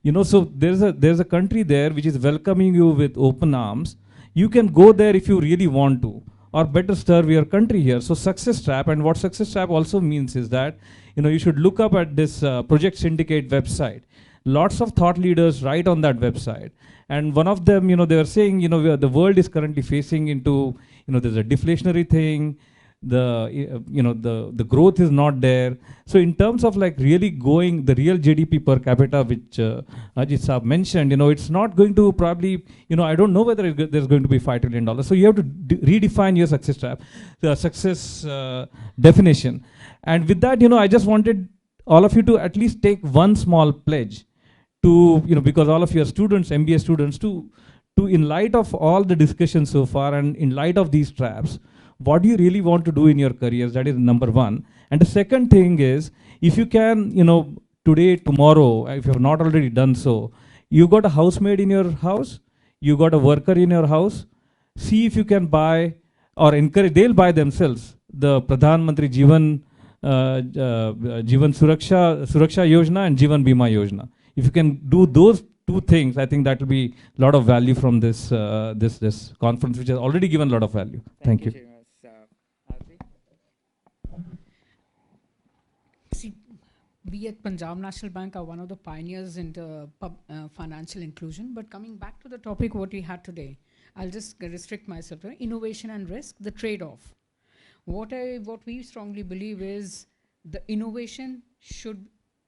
You know, so there's a country there which is welcoming you with open arms. You can go there if you really want to, or better serve your country here. So success trap, and what success trap also means is that, you know, you should look up at this Project Syndicate website. Lots of thought leaders write on that website. And one of them, you know, they were saying, you know, the world is currently facing into, you know, there's a deflationary thing. the growth is not there. So in terms of like really going the real GDP per capita, which Ajit Saab mentioned, it's not going to probably, I don't know whether there's going to be $5 trillion. So you have to redefine your success trap, the success definition. And with that, I just wanted all of you to at least take one small pledge to, because all of you are students, MBA students, to in light of all the discussions so far and in light of these traps, what do you really want to do in your careers? That is number one. And the second thing is, if you can, today, tomorrow, if you have not already done so, you got a housemaid in your house, you got a worker in your house, see if you can buy or encourage, they'll buy themselves, the Pradhan Mantri Jivan Suraksha Yojana and Jivan Bima Yojana. If you can do those two things, I think that will be a lot of value from this this conference, which has already given a lot of value. Thank you. See, we at Punjab National Bank are one of the pioneers in the financial inclusion. But coming back to the topic what we had today, I'll just restrict myself to innovation and risk, the trade-off. What we strongly believe is the innovation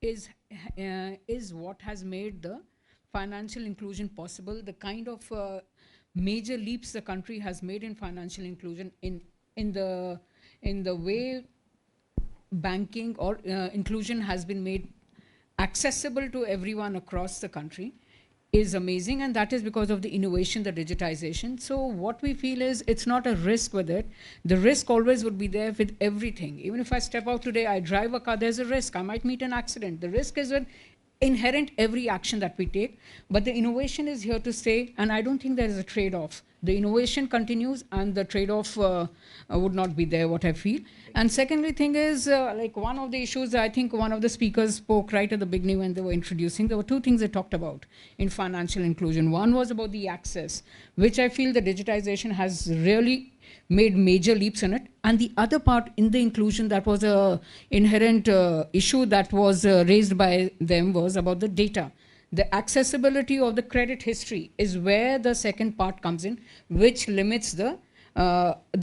is what has made the financial inclusion possible. The kind of major leaps the country has made in financial inclusion in the way banking or inclusion has been made accessible to everyone across the country is amazing, and that is because of the innovation, the digitization. So what we feel is it's not a risk with it. The risk always would be there with everything. Even if I step out today, I drive a car, there's a risk. I might meet an accident. The risk is inherent every action that we take, but the innovation is here to stay, and I don't think there is a trade-off. The innovation continues and the trade-off would not be there, what I feel. And secondly thing is, like one of the issues, I think one of the speakers spoke right at the beginning when they were introducing, there were two things they talked about in financial inclusion. One was about the access, which I feel the digitization has really made major leaps in it. And the other part in the inclusion that was a inherent issue that was raised by them was about the data. The accessibility of the credit history is where the second part comes in, which limits the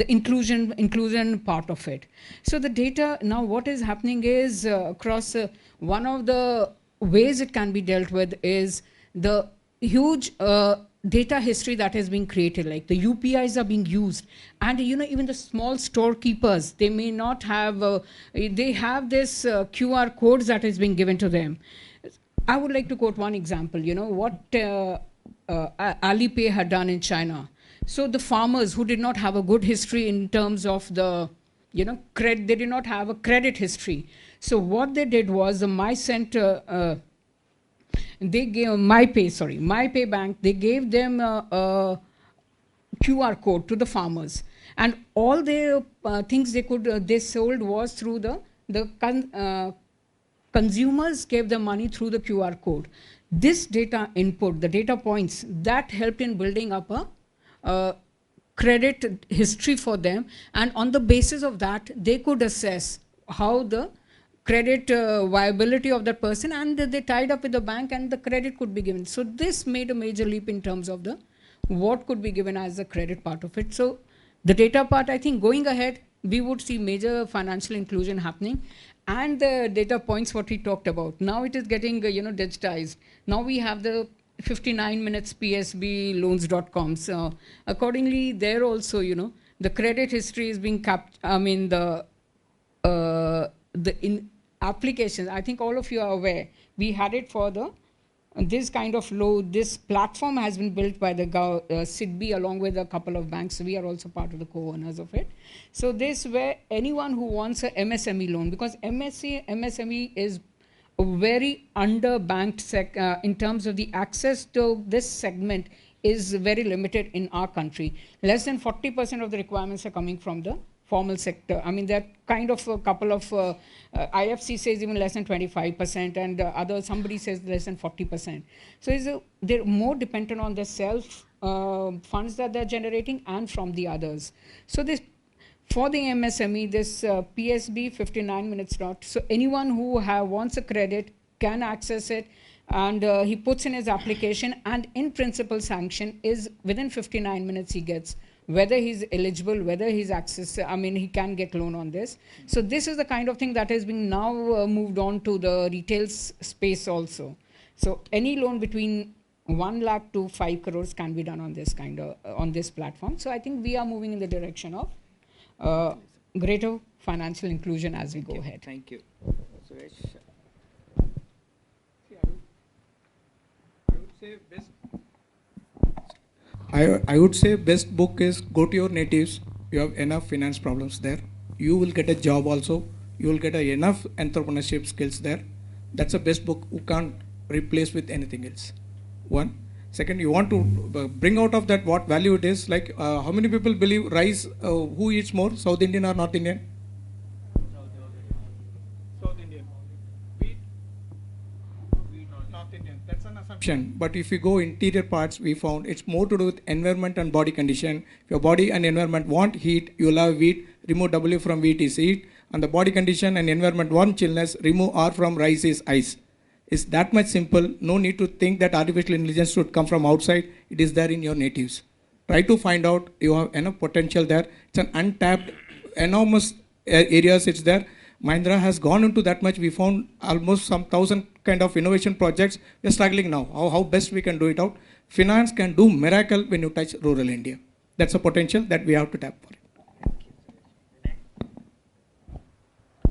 inclusion part of it. So the data, now what is happening is across one of the ways it can be dealt with is the huge data history that is being created, like the UPIs are being used, and even the small storekeepers, they may not have, they have this QR codes that is being given to them. I would like to quote one example, what Alipay had done in China. So the farmers who did not have a good history in terms of the, they did not have a credit history. So what they did was the they gave MyPay Bank, they gave them a QR code to the farmers. And all their things they sold was through the consumers gave the money through the QR code. This data input, the data points, that helped in building up a credit history for them. And on the basis of that, they could assess how the credit viability of that person, and they tied up with the bank and the credit could be given. So this made a major leap in terms of what could be given as the credit part of it. So the data part, I think going ahead, we would see major financial inclusion happening. And the data points what we talked about. Now it is getting digitized. Now we have the 59 minutes PSB loans.com. So accordingly, there also, the credit history is being kept. I mean, in applications, I think all of you are aware, we had it for this kind of this platform has been built by the SIDBI along with a couple of banks. We are also part of the co-owners of it. So this where anyone who wants a MSME loan, because MSME is a very underbanked in terms of the access to this segment is very limited in our country. Less than 40% of the requirements are coming from the formal sector. I mean, that kind of a couple of, IFC says even less than 25%, and somebody says less than 40%. So they're more dependent on the self funds that they're generating and from the others. So this, for the MSME, this PSB 59 minutes dot, so anyone who wants a credit can access it, and he puts in his application, and in principle sanction is within 59 minutes he gets whether he's eligible, whether he's access, I mean, he can get loan on this. So this is the kind of thing that is being now moved on to the retail space also. So any loan between 1 lakh to 5 crores can be done on this kind of, on this platform. So I think we are moving in the direction of greater financial inclusion as we go ahead. Thank you. Suresh. I would say best book is go to your natives. You have enough finance problems there. You will get a job also. You will get enough entrepreneurship skills there. That's the best book you can't replace with anything else. One. Second, you want to bring out of that what value it is. Like how many people believe rice, who eats more, South Indian or North Indian? South Indian. Wheat? North Indian. That's an assumption. But if you go interior parts, we found it's more to do with environment and body condition. If your body and environment want heat, you will have wheat. Remove W from wheat is heat. And the body condition and environment want chillness. Remove R from rice is ice. It's that much simple. No need to think that artificial intelligence should come from outside. It is there in your natives. Try to find out. You have enough potential there. It's an untapped, enormous areas. It's there. Mahindra has gone into that much. We found almost some 1,000 kind of innovation projects. We're struggling now. How best we can do it out. Finance can do miracle when you touch rural India. That's a potential that we have to tap for.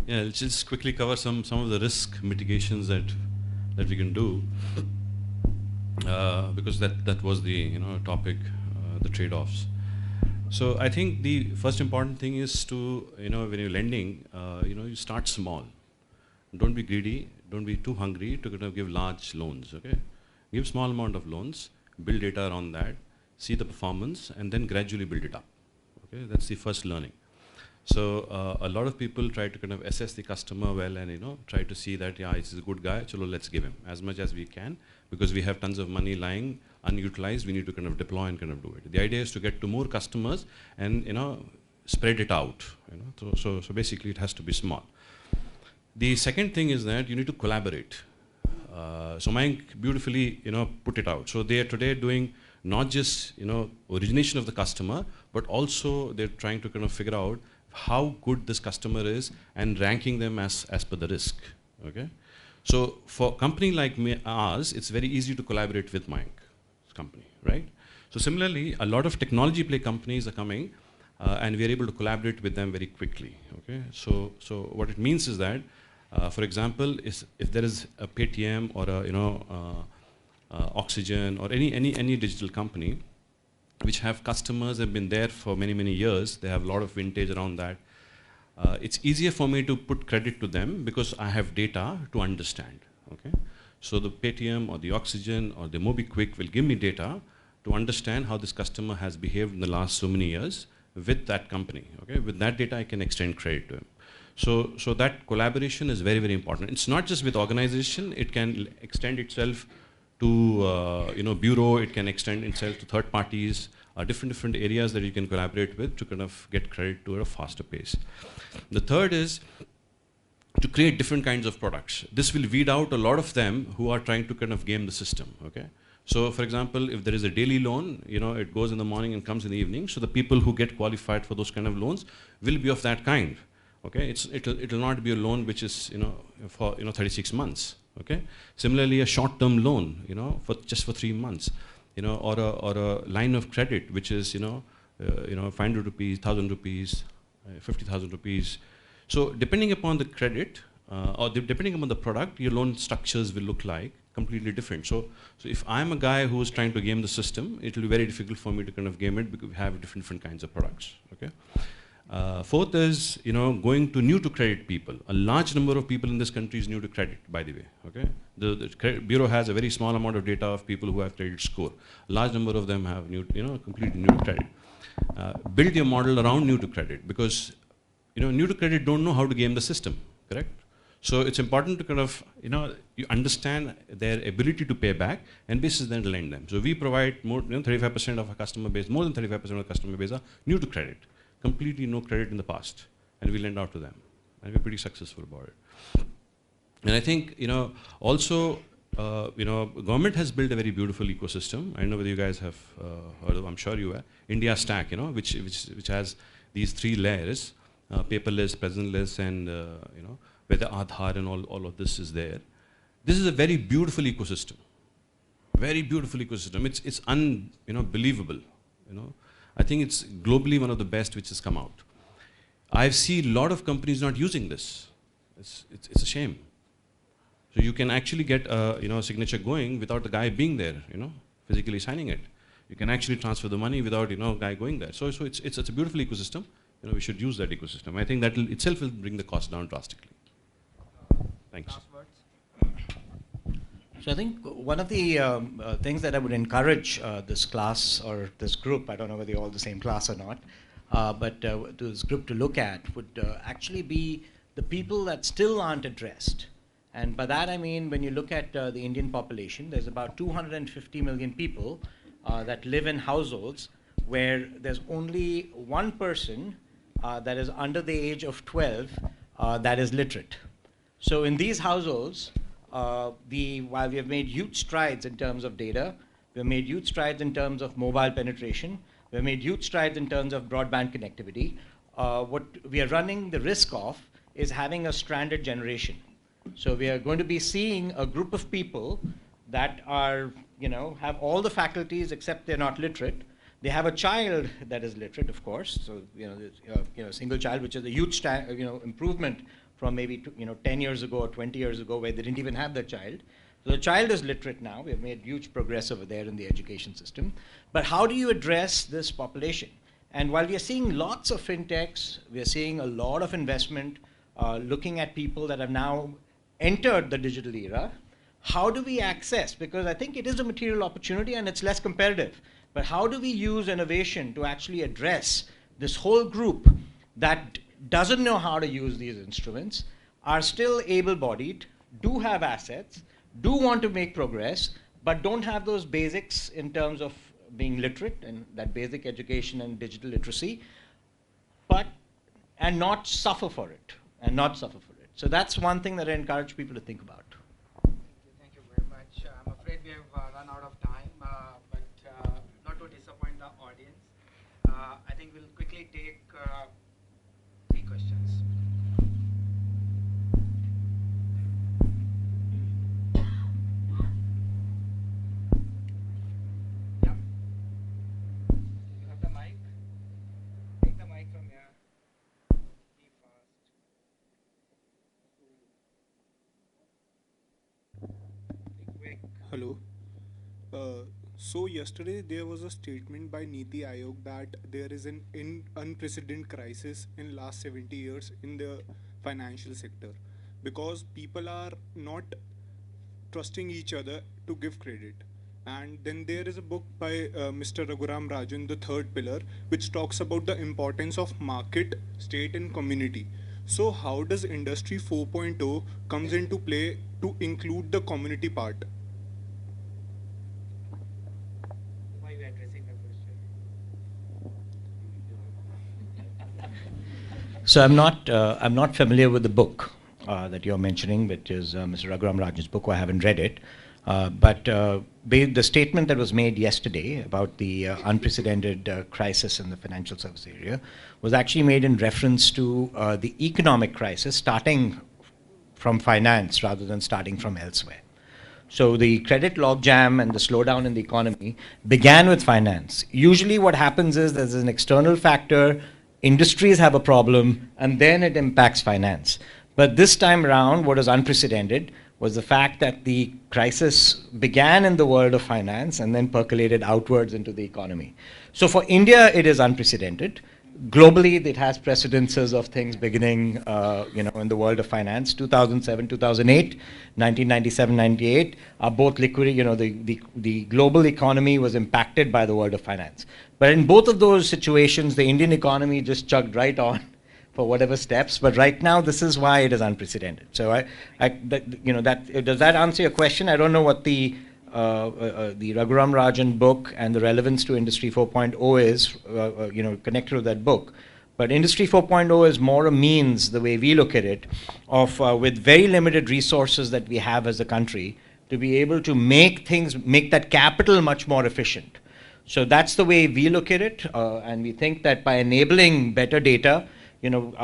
Yeah, I'll just quickly cover some of the risk mitigations that we can do, because that was the topic, the trade-offs. So I think the first important thing is to when you're lending, you start small. Don't be greedy. Don't be too hungry to give large loans. Okay, give small amount of loans, build data around that, see the performance, and then gradually build it up. Okay, that's the first learning. So a lot of people try to assess the customer well and try to see that he's a good guy, chalo, let's give him as much as we can, because we have tons of money lying unutilized. We need to deploy and do it. The idea is to get to more customers and spread it out. So basically it has to be small. The second thing is that you need to collaborate. So Mayank beautifully put it out. So they are today doing not just origination of the customer, but also they're trying to figure out how good this customer is and ranking them as per the risk. Okay, so for a company like ours, it's very easy to collaborate with Mayank's company, right? So similarly, a lot of technology play companies are coming, and we are able to collaborate with them very quickly. Okay, so what it means is that, for example, if there is a Paytm or a Oxygen or any digital company, which have customers that have been there for many years, they have a lot of vintage around that. It's easier for me to put credit to them because I have data to understand. Okay, so the Paytm or the Oxygen or the MobiKwik will give me data to understand how this customer has behaved in the last so many years with that company. Okay, with that data I can extend credit to him. So that collaboration is very important. It's not just with organization; it can extend itself to bureau, it can extend itself to third parties, different areas that you can collaborate with to get credit to at a faster pace. The third is to create different kinds of products. This will weed out a lot of them who are trying to game the system. Okay, so for example, if there is a daily loan, it goes in the morning and comes in the evening. So the people who get qualified for those kind of loans will be of that kind. Okay, it'll not be a loan which is for 36 months. Okay. Similarly, a short-term loan, for 3 months, or a line of credit which is 500 rupees, 1,000 rupees, 50,000 rupees. So depending upon the credit or depending upon the product, your loan structures will look like completely different. So if I'm a guy who is trying to game the system, it will be very difficult for me to game it because we have different kinds of products. Okay. Fourth is, going to new to credit people. A large number of people in this country is new to credit, by the way. Okay, the credit bureau has a very small amount of data of people who have credit score. A large number of them have completely new to credit. Build your model around new to credit because new to credit don't know how to game the system. Correct. So it's important to you understand their ability to pay back and basis then lend them. So we provide more 35% of our customer base, more than 35% of the customer base are new to credit. Completely no credit in the past, and we lend out to them, and we're pretty successful about it. And I think also Government has built a very beautiful ecosystem. I don't know whether you guys have heard of, I'm sure you have, India Stack, which has these 3 layers, paperless, presentless, and, where the Aadhaar and all of this is there. This is a very beautiful ecosystem. Very beautiful ecosystem. It's believable. I think it's globally one of the best which has come out. I've seen a lot of companies not using this. It's a shame. So you can actually get a signature going without the guy being there, physically signing it. You can actually transfer the money without guy going there. So it's a beautiful ecosystem. We should use that ecosystem. I think that itself will bring the cost down drastically. Thanks. So I think one of the things that I would encourage this class or this group, I don't know whether you're all the same class or not, but this group to look at would actually be the people that still aren't addressed. And by that I mean when you look at the Indian population, there's about 250 million people that live in households where there's only one person that is under the age of 12 that is literate. So in these households, while we have made huge strides in terms of data, we have made huge strides in terms of mobile penetration, we have made huge strides in terms of broadband connectivity, what we are running the risk of is having a stranded generation. So we are going to be seeing a group of people that are, have all the faculties except they're not literate. They have a child that is literate, of course. So, a single child, which is a huge, improvement from maybe 10 years ago or 20 years ago where they didn't even have their child. So the child is literate now. We have made huge progress over there in the education system. But how do you address this population? And while we are seeing lots of fintechs, we are seeing a lot of investment looking at people that have now entered the digital era, how do we access? Because I think it is a material opportunity and it's less competitive. But how do we use innovation to actually address this whole group that doesn't know how to use these instruments, are still able-bodied, do have assets, do want to make progress, but don't have those basics in terms of being literate and that basic education and digital literacy, and not suffer for it, So that's one thing that I encourage people to think about. Thank you very much. I'm afraid we have run out of time, but not to disappoint the audience, I think we'll quickly take 3 questions. Yeah. You have the mic? Take the mic from here. Be fast. Be quick. Hello. So yesterday there was a statement by Niti Aayog that there is an unprecedented crisis in last 70 years in the financial sector because people are not trusting each other to give credit. And then there is a book by Mr. Raghuram Rajan, The Third Pillar, which talks about the importance of market, state and community. So how does Industry 4.0 comes into play to include the community part? Why are you addressing the question? So I'm not familiar with the book that you're mentioning, which is Mr. Raghuram Rajan's book. I haven't read it. But the statement that was made yesterday about the unprecedented crisis in the financial service area was actually made in reference to the economic crisis starting from finance rather than starting from elsewhere. So the credit logjam and the slowdown in the economy began with finance. Usually what happens is there's an external factor, industries have a problem, and then it impacts finance. But this time around, what is unprecedented was the fact that the crisis began in the world of finance and then percolated outwards into the economy. So for India, it is unprecedented. Globally, it has precedences of things beginning, in the world of finance. 2007, 2008, 1997, 98 are both liquidity. The global economy was impacted by the world of finance. But in both of those situations, the Indian economy just chugged right on for whatever steps. But right now, this is why it is unprecedented. So does that answer your question? I don't know what the Raghuram Rajan book and the relevance to Industry 4.0 is, connected to that book. But Industry 4.0 is more a means, the way we look at it, of with very limited resources that we have as a country, to be able to make that capital much more efficient. So that's the way we look at it, and we think that by enabling better data, you'll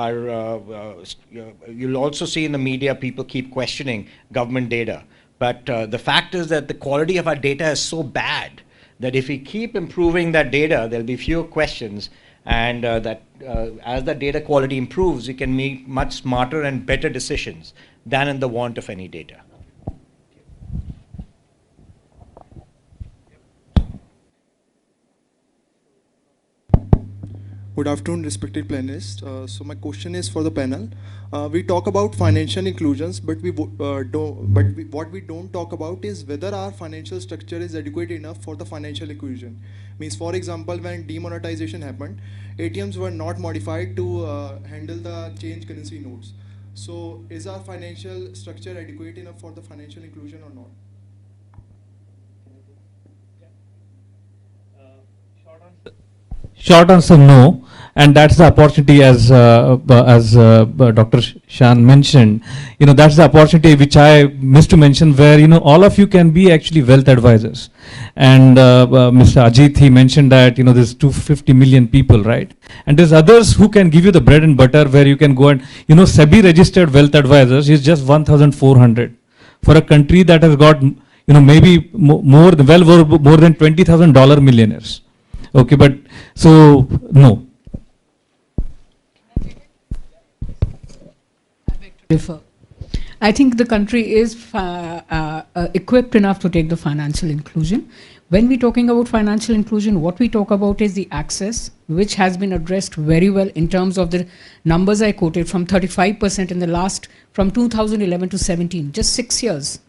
also see in the media people keep questioning government data. But the fact is that the quality of our data is so bad that if we keep improving that data, there'll be fewer questions, and as the data quality improves, we can make much smarter and better decisions than in the want of any data. Good afternoon, respected panelists. So my question is for the panel. We talk about financial inclusions, but what we don't talk about is whether our financial structure is adequate enough for the financial inclusion. Means, for example, when demonetization happened, ATMs were not modified to handle the change currency notes. So, is our financial structure adequate enough for the financial inclusion or not? Short answer, no. And that's the opportunity, as Dr. Shan mentioned. That's the opportunity which I missed to mention, where all of you can be actually wealth advisors. And Mr. Ajit, he mentioned that there's 250 million people, right? And there's others who can give you the bread and butter, where you can go and SEBI registered wealth advisors is just 1,400 for a country that has got maybe more than $20,000 millionaires. Okay, but so no. I think the country is equipped enough to take the financial inclusion. When we're talking about financial inclusion, what we talk about is the access, which has been addressed very well in terms of the numbers I quoted, from 35% in the last, from 2011 to 17, just 6 years.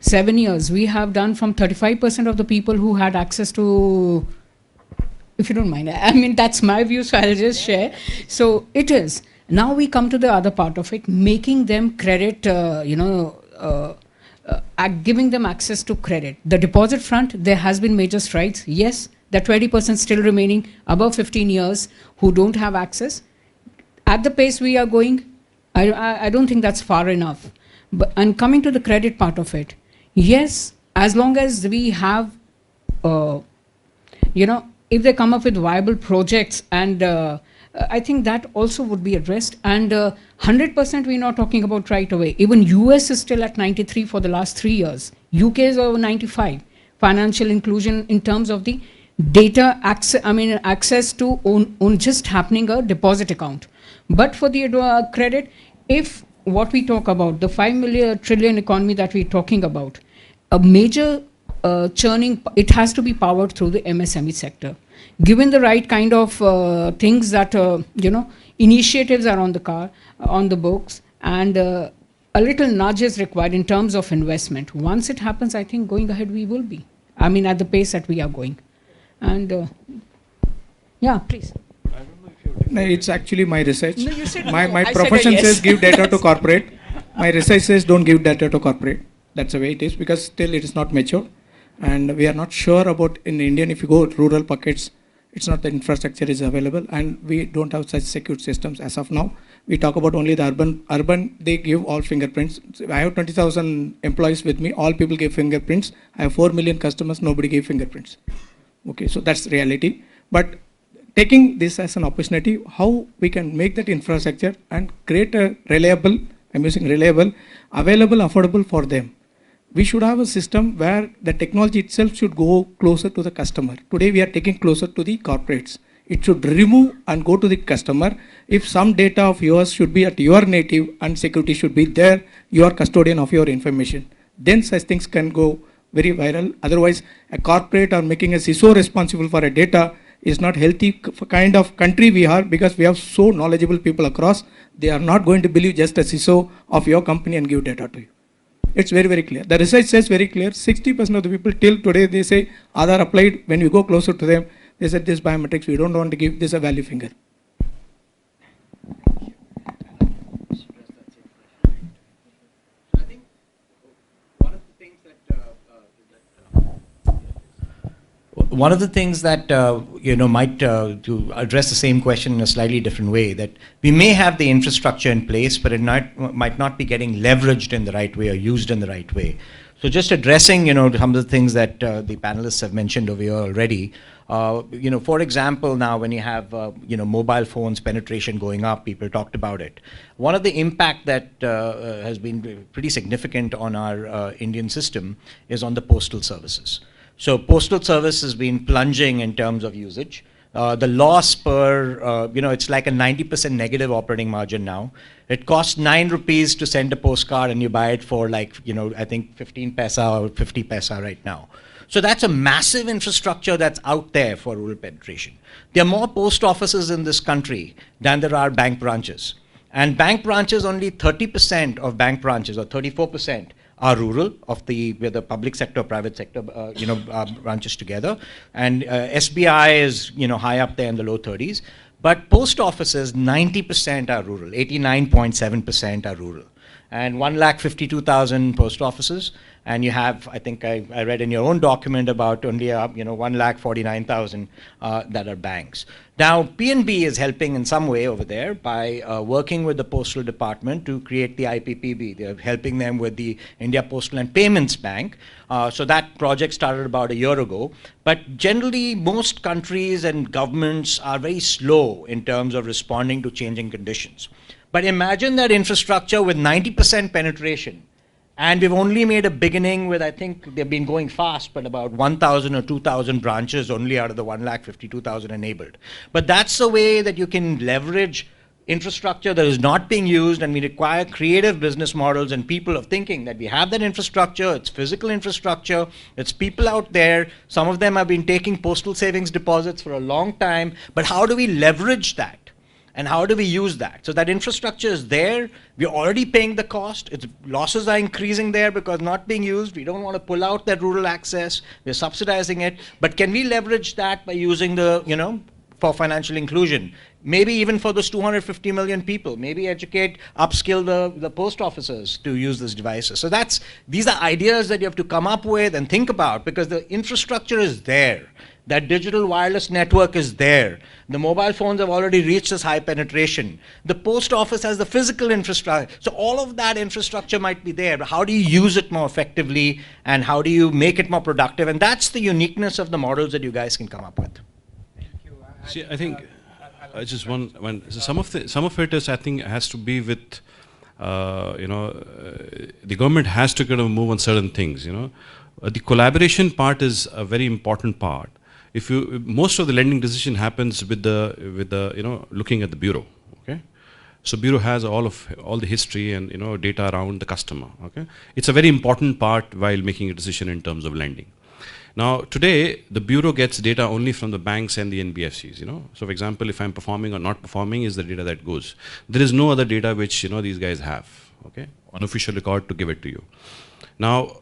7 years, we have done from 35% of the people who had access to, if you don't mind, I mean, that's my view, so I'll just share. So it is. Now we come to the other part of it, making them credit, giving them access to credit. The deposit front, there has been major strides. Yes, the 20% still remaining above 15 years who don't have access. At the pace we are going, I don't think that's far enough. And coming to the credit part of it, yes, as long as we have, if they come up with viable projects, and I think that also would be addressed. And 100% we're not talking about right away. Even US is still at 93 for the last 3 years. UK is over 95. Financial inclusion in terms of the data access to on just happening a deposit account. But for the credit, if what we talk about, the 5 trillion economy that we're talking about, a major churning, it has to be powered through the MSME sector. Given the right kind of things that, initiatives are on the books, and a little nudge is required in terms of investment. Once it happens, I think going ahead we will be. I mean, at the pace that we are going. And yeah, please. No, it's actually my research. No, you said my no. profession Yes. says give data to corporate. My research says don't give data to corporate. That's the way it is, because still it is not mature. And we are not sure about, in India, if you go rural pockets, it's not the infrastructure is available, and we don't have such secure systems as of now. We talk about only the urban, they give all fingerprints. I have 20,000 employees with me, all people give fingerprints. I have 4 million customers, nobody gave fingerprints. Okay, so that's reality. But taking this as an opportunity, how we can make that infrastructure and create a reliable, I'm using reliable, available, affordable for them. We should have a system where the technology itself should go closer to the customer. Today we are taking closer to the corporates. It should remove and go to the customer. If some data of yours should be at your native and security should be there, you are custodian of your information. Then such things can go very viral. Otherwise, a corporate or making a CISO responsible for a data is not healthy kind of country we are, because we have so knowledgeable people across. They are not going to believe just a CISO of your company and give data to you. It's very, very clear. The research says very clear, 60% of the people till today, they say Aadhaar applied. When we go closer to them, they said this biometrics, we don't want to give this a value finger. One of the things that might to address the same question in a slightly different way, that we may have the infrastructure in place, but it might not be getting leveraged in the right way or used in the right way. So just addressing, some of the things that the panelists have mentioned over here already. For example, now when you have, mobile phones penetration going up, people talked about it. One of the impact that has been pretty significant on our Indian system is on the postal services. So postal service has been plunging in terms of usage. The loss per, it's like a 90% negative operating margin now. It costs 9 rupees to send a postcard and you buy it for like, I think 15 paisa or 50 paisa right now. So that's a massive infrastructure that's out there for rural penetration. There are more post offices in this country than there are bank branches. And bank branches, only 30% of bank branches, or 34%, are rural of the public sector, private sector, branches together. And SBI is, high up there in the low 30s. But post offices, 90% are rural, 89.7% are rural. And 1,52,000 post offices. And you have, I think I read in your own document about only 1,49,000 that are banks. Now, PNB is helping in some way over there by working with the Postal Department to create the IPPB. They're helping them with the India Postal and Payments Bank. So that project started about a year ago. But generally, most countries and governments are very slow in terms of responding to changing conditions. But imagine that infrastructure with 90% penetration. And we've only made a beginning with, I think they've been going fast, but about 1,000 or 2,000 branches only out of the 1,52,000 enabled. But that's the way that you can leverage infrastructure that is not being used, and we require creative business models and people of thinking that we have that infrastructure, it's physical infrastructure, it's people out there, some of them have been taking postal savings deposits for a long time, but how do we leverage that? And how do we use that? So that infrastructure is there. We're already paying the cost. Its losses are increasing there because not being used. We don't want to pull out that rural access. We're subsidizing it. But can we leverage that by using the, for financial inclusion? Maybe even for those 250 million people. Maybe educate, upskill the post officers to use these devices. So these are ideas that you have to come up with and think about because the infrastructure is there. That digital wireless network is there. The mobile phones have already reached this high penetration. The post office has the physical infrastructure. So all of that infrastructure might be there, but how do you use it more effectively and how do you make it more productive? And that's the uniqueness of the models that you guys can come up with. See, I think just one. So some of it is, I think, has to be with, the government has to kind of move on certain things. The collaboration part is a very important part. Most of the lending decision happens with the looking at the bureau. Okay, so bureau has all the history and data around the customer. Okay, it's a very important part while making a decision in terms of lending. Now today the bureau gets data only from the banks and the NBFCs. So for example, if I'm performing or not performing is the data that goes. There is no other data which these guys have. Okay, unofficial record to give it to you. Now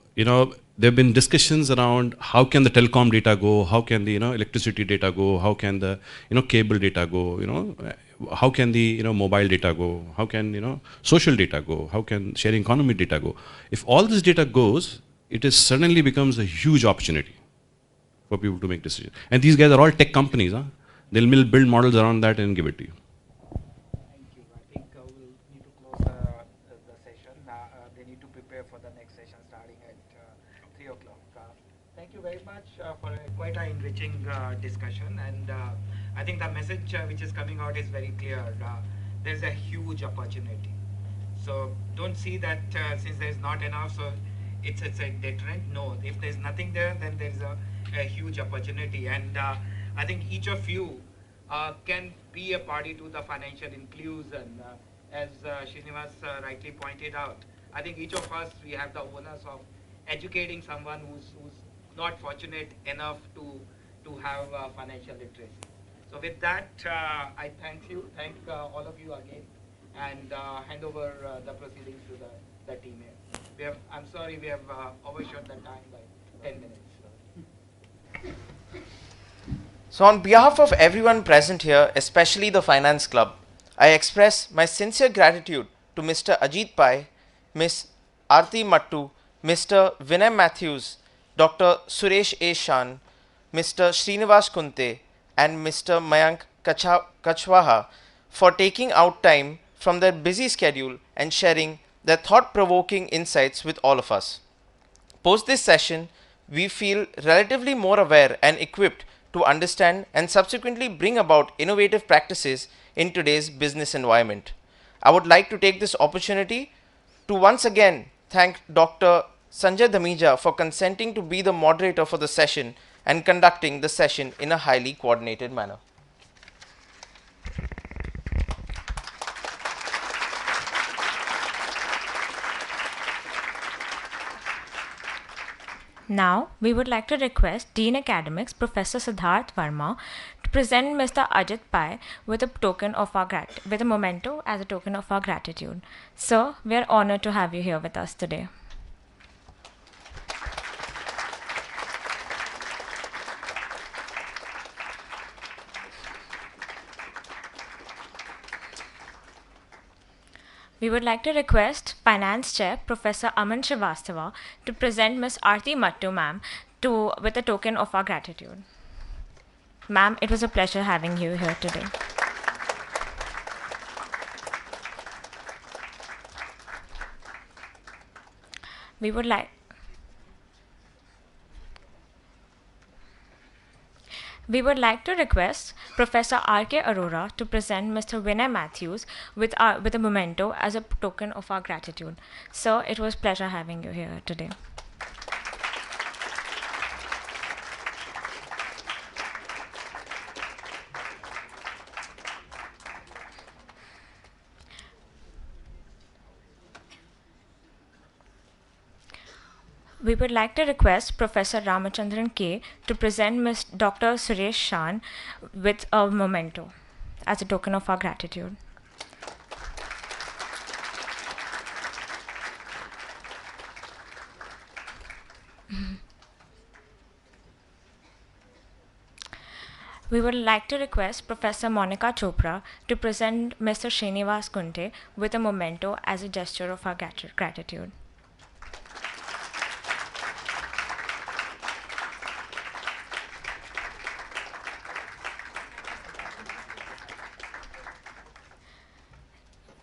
there have been discussions around how can the telecom data go, how can the electricity data go, how can the cable data go, how can the mobile data go, how can social data go, how can sharing economy data go. If all this data goes, it suddenly becomes a huge opportunity for people to make decisions. And these guys are all tech companies. They'll build models around that and give it to you. Thank you. I think we'll need to close the session. They need to prepare for the next session starting at 3 o'clock. Thank you very much for quite an enriching discussion. And I think the message which is coming out is very clear. There's a huge opportunity. So don't see that since there's not enough, so it's a deterrent. No, if there's nothing there, then there's a huge opportunity. And I think each of you can be a party to the financial inclusion. As Srinivas rightly pointed out, I think each of us, we have the onus of educating someone who's not fortunate enough to have financial literacy. So with that, I thank all of you again, and hand over the proceedings to the team here. I'm sorry we have overshot the time by 10 minutes. So on behalf of everyone present here, especially the Finance Club, I express my sincere gratitude to Mr. Ajit Pai, Ms. Aarti Mattu, Mr. Vinay Matthews, Dr. Suresh A. Shan, Mr. Srinivas Kunte, and Mr. Mayank Kachwaha for taking out time from their busy schedule and sharing their thought-provoking insights with all of us. Post this session, we feel relatively more aware and equipped to understand and subsequently bring about innovative practices in today's business environment. I would like to take this opportunity to once again thank Dr. Sanjay Dhamija for consenting to be the moderator for the session and conducting the session in a highly coordinated manner. Now, we would like to request Dean Academics Professor Siddharth Verma to present Mr. Ajit Pai with a memento as a token of our gratitude. Sir, we are honored to have you here with us today. We would like to request Finance Chair Professor Aman Srivastava to present Ms. Aarti Mattu ma'am with a token of our gratitude. Ma'am, it was a pleasure having you here today. We would like to request Professor R.K. Arora to present Mr. Vinay Matthews with a memento as a token of our gratitude. Sir, it was a pleasure having you here today. We would like to request Professor Ramachandran K to present Dr. Suresh Shan with a memento as a token of our gratitude. We would like to request Professor Monica Chopra to present Mr. Srinivas Kunte with a memento as a gesture of our gratitude.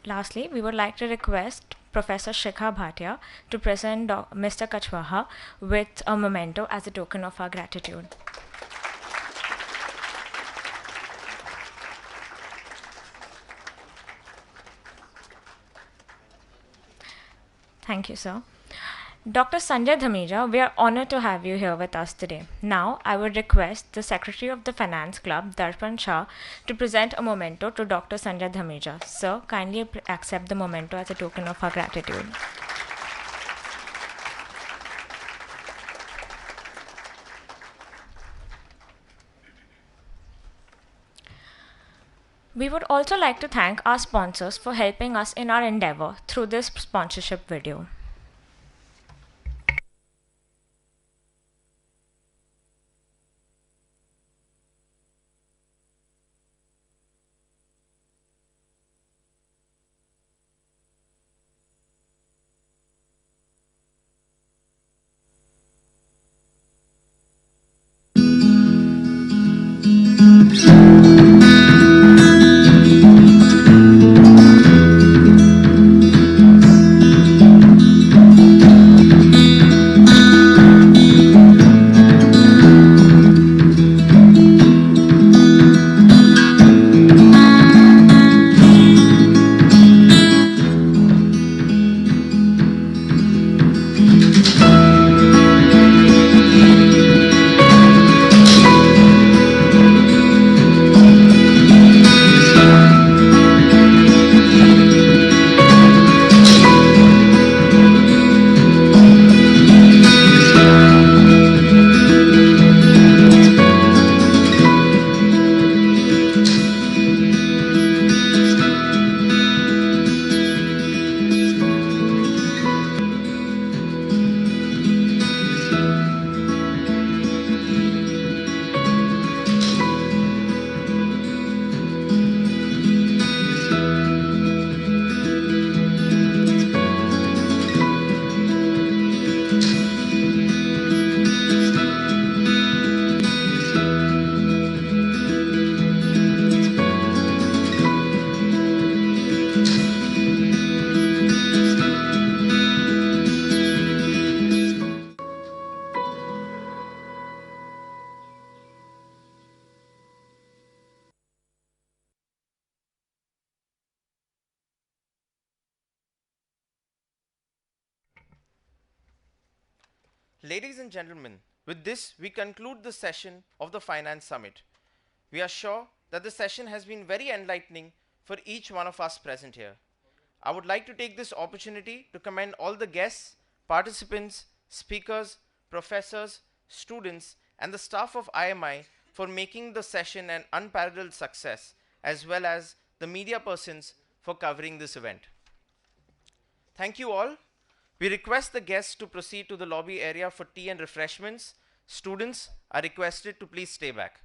Lastly, we would like to request Professor Shikha Bhatia to present Mr. Kachwaha with a memento as a token of our gratitude. Thank you, sir. Dr. Sanjay Dhamija, we are honored to have you here with us today. Now, I would request the Secretary of the Finance Club, Darshan Shah, to present a memento to Dr. Sanjay Dhamija. Sir, kindly accept the memento as a token of our gratitude. We would also like to thank our sponsors for helping us in our endeavor through this sponsorship video. Ladies and gentlemen, with this, we conclude the session of the Finance Summit. We are sure that the session has been very enlightening for each one of us present here. I would like to take this opportunity to commend all the guests, participants, speakers, professors, students, and the staff of IMI for making the session an unparalleled success, as well as the media persons for covering this event. Thank you all. We request the guests to proceed to the lobby area for tea and refreshments. Students are requested to please stay back.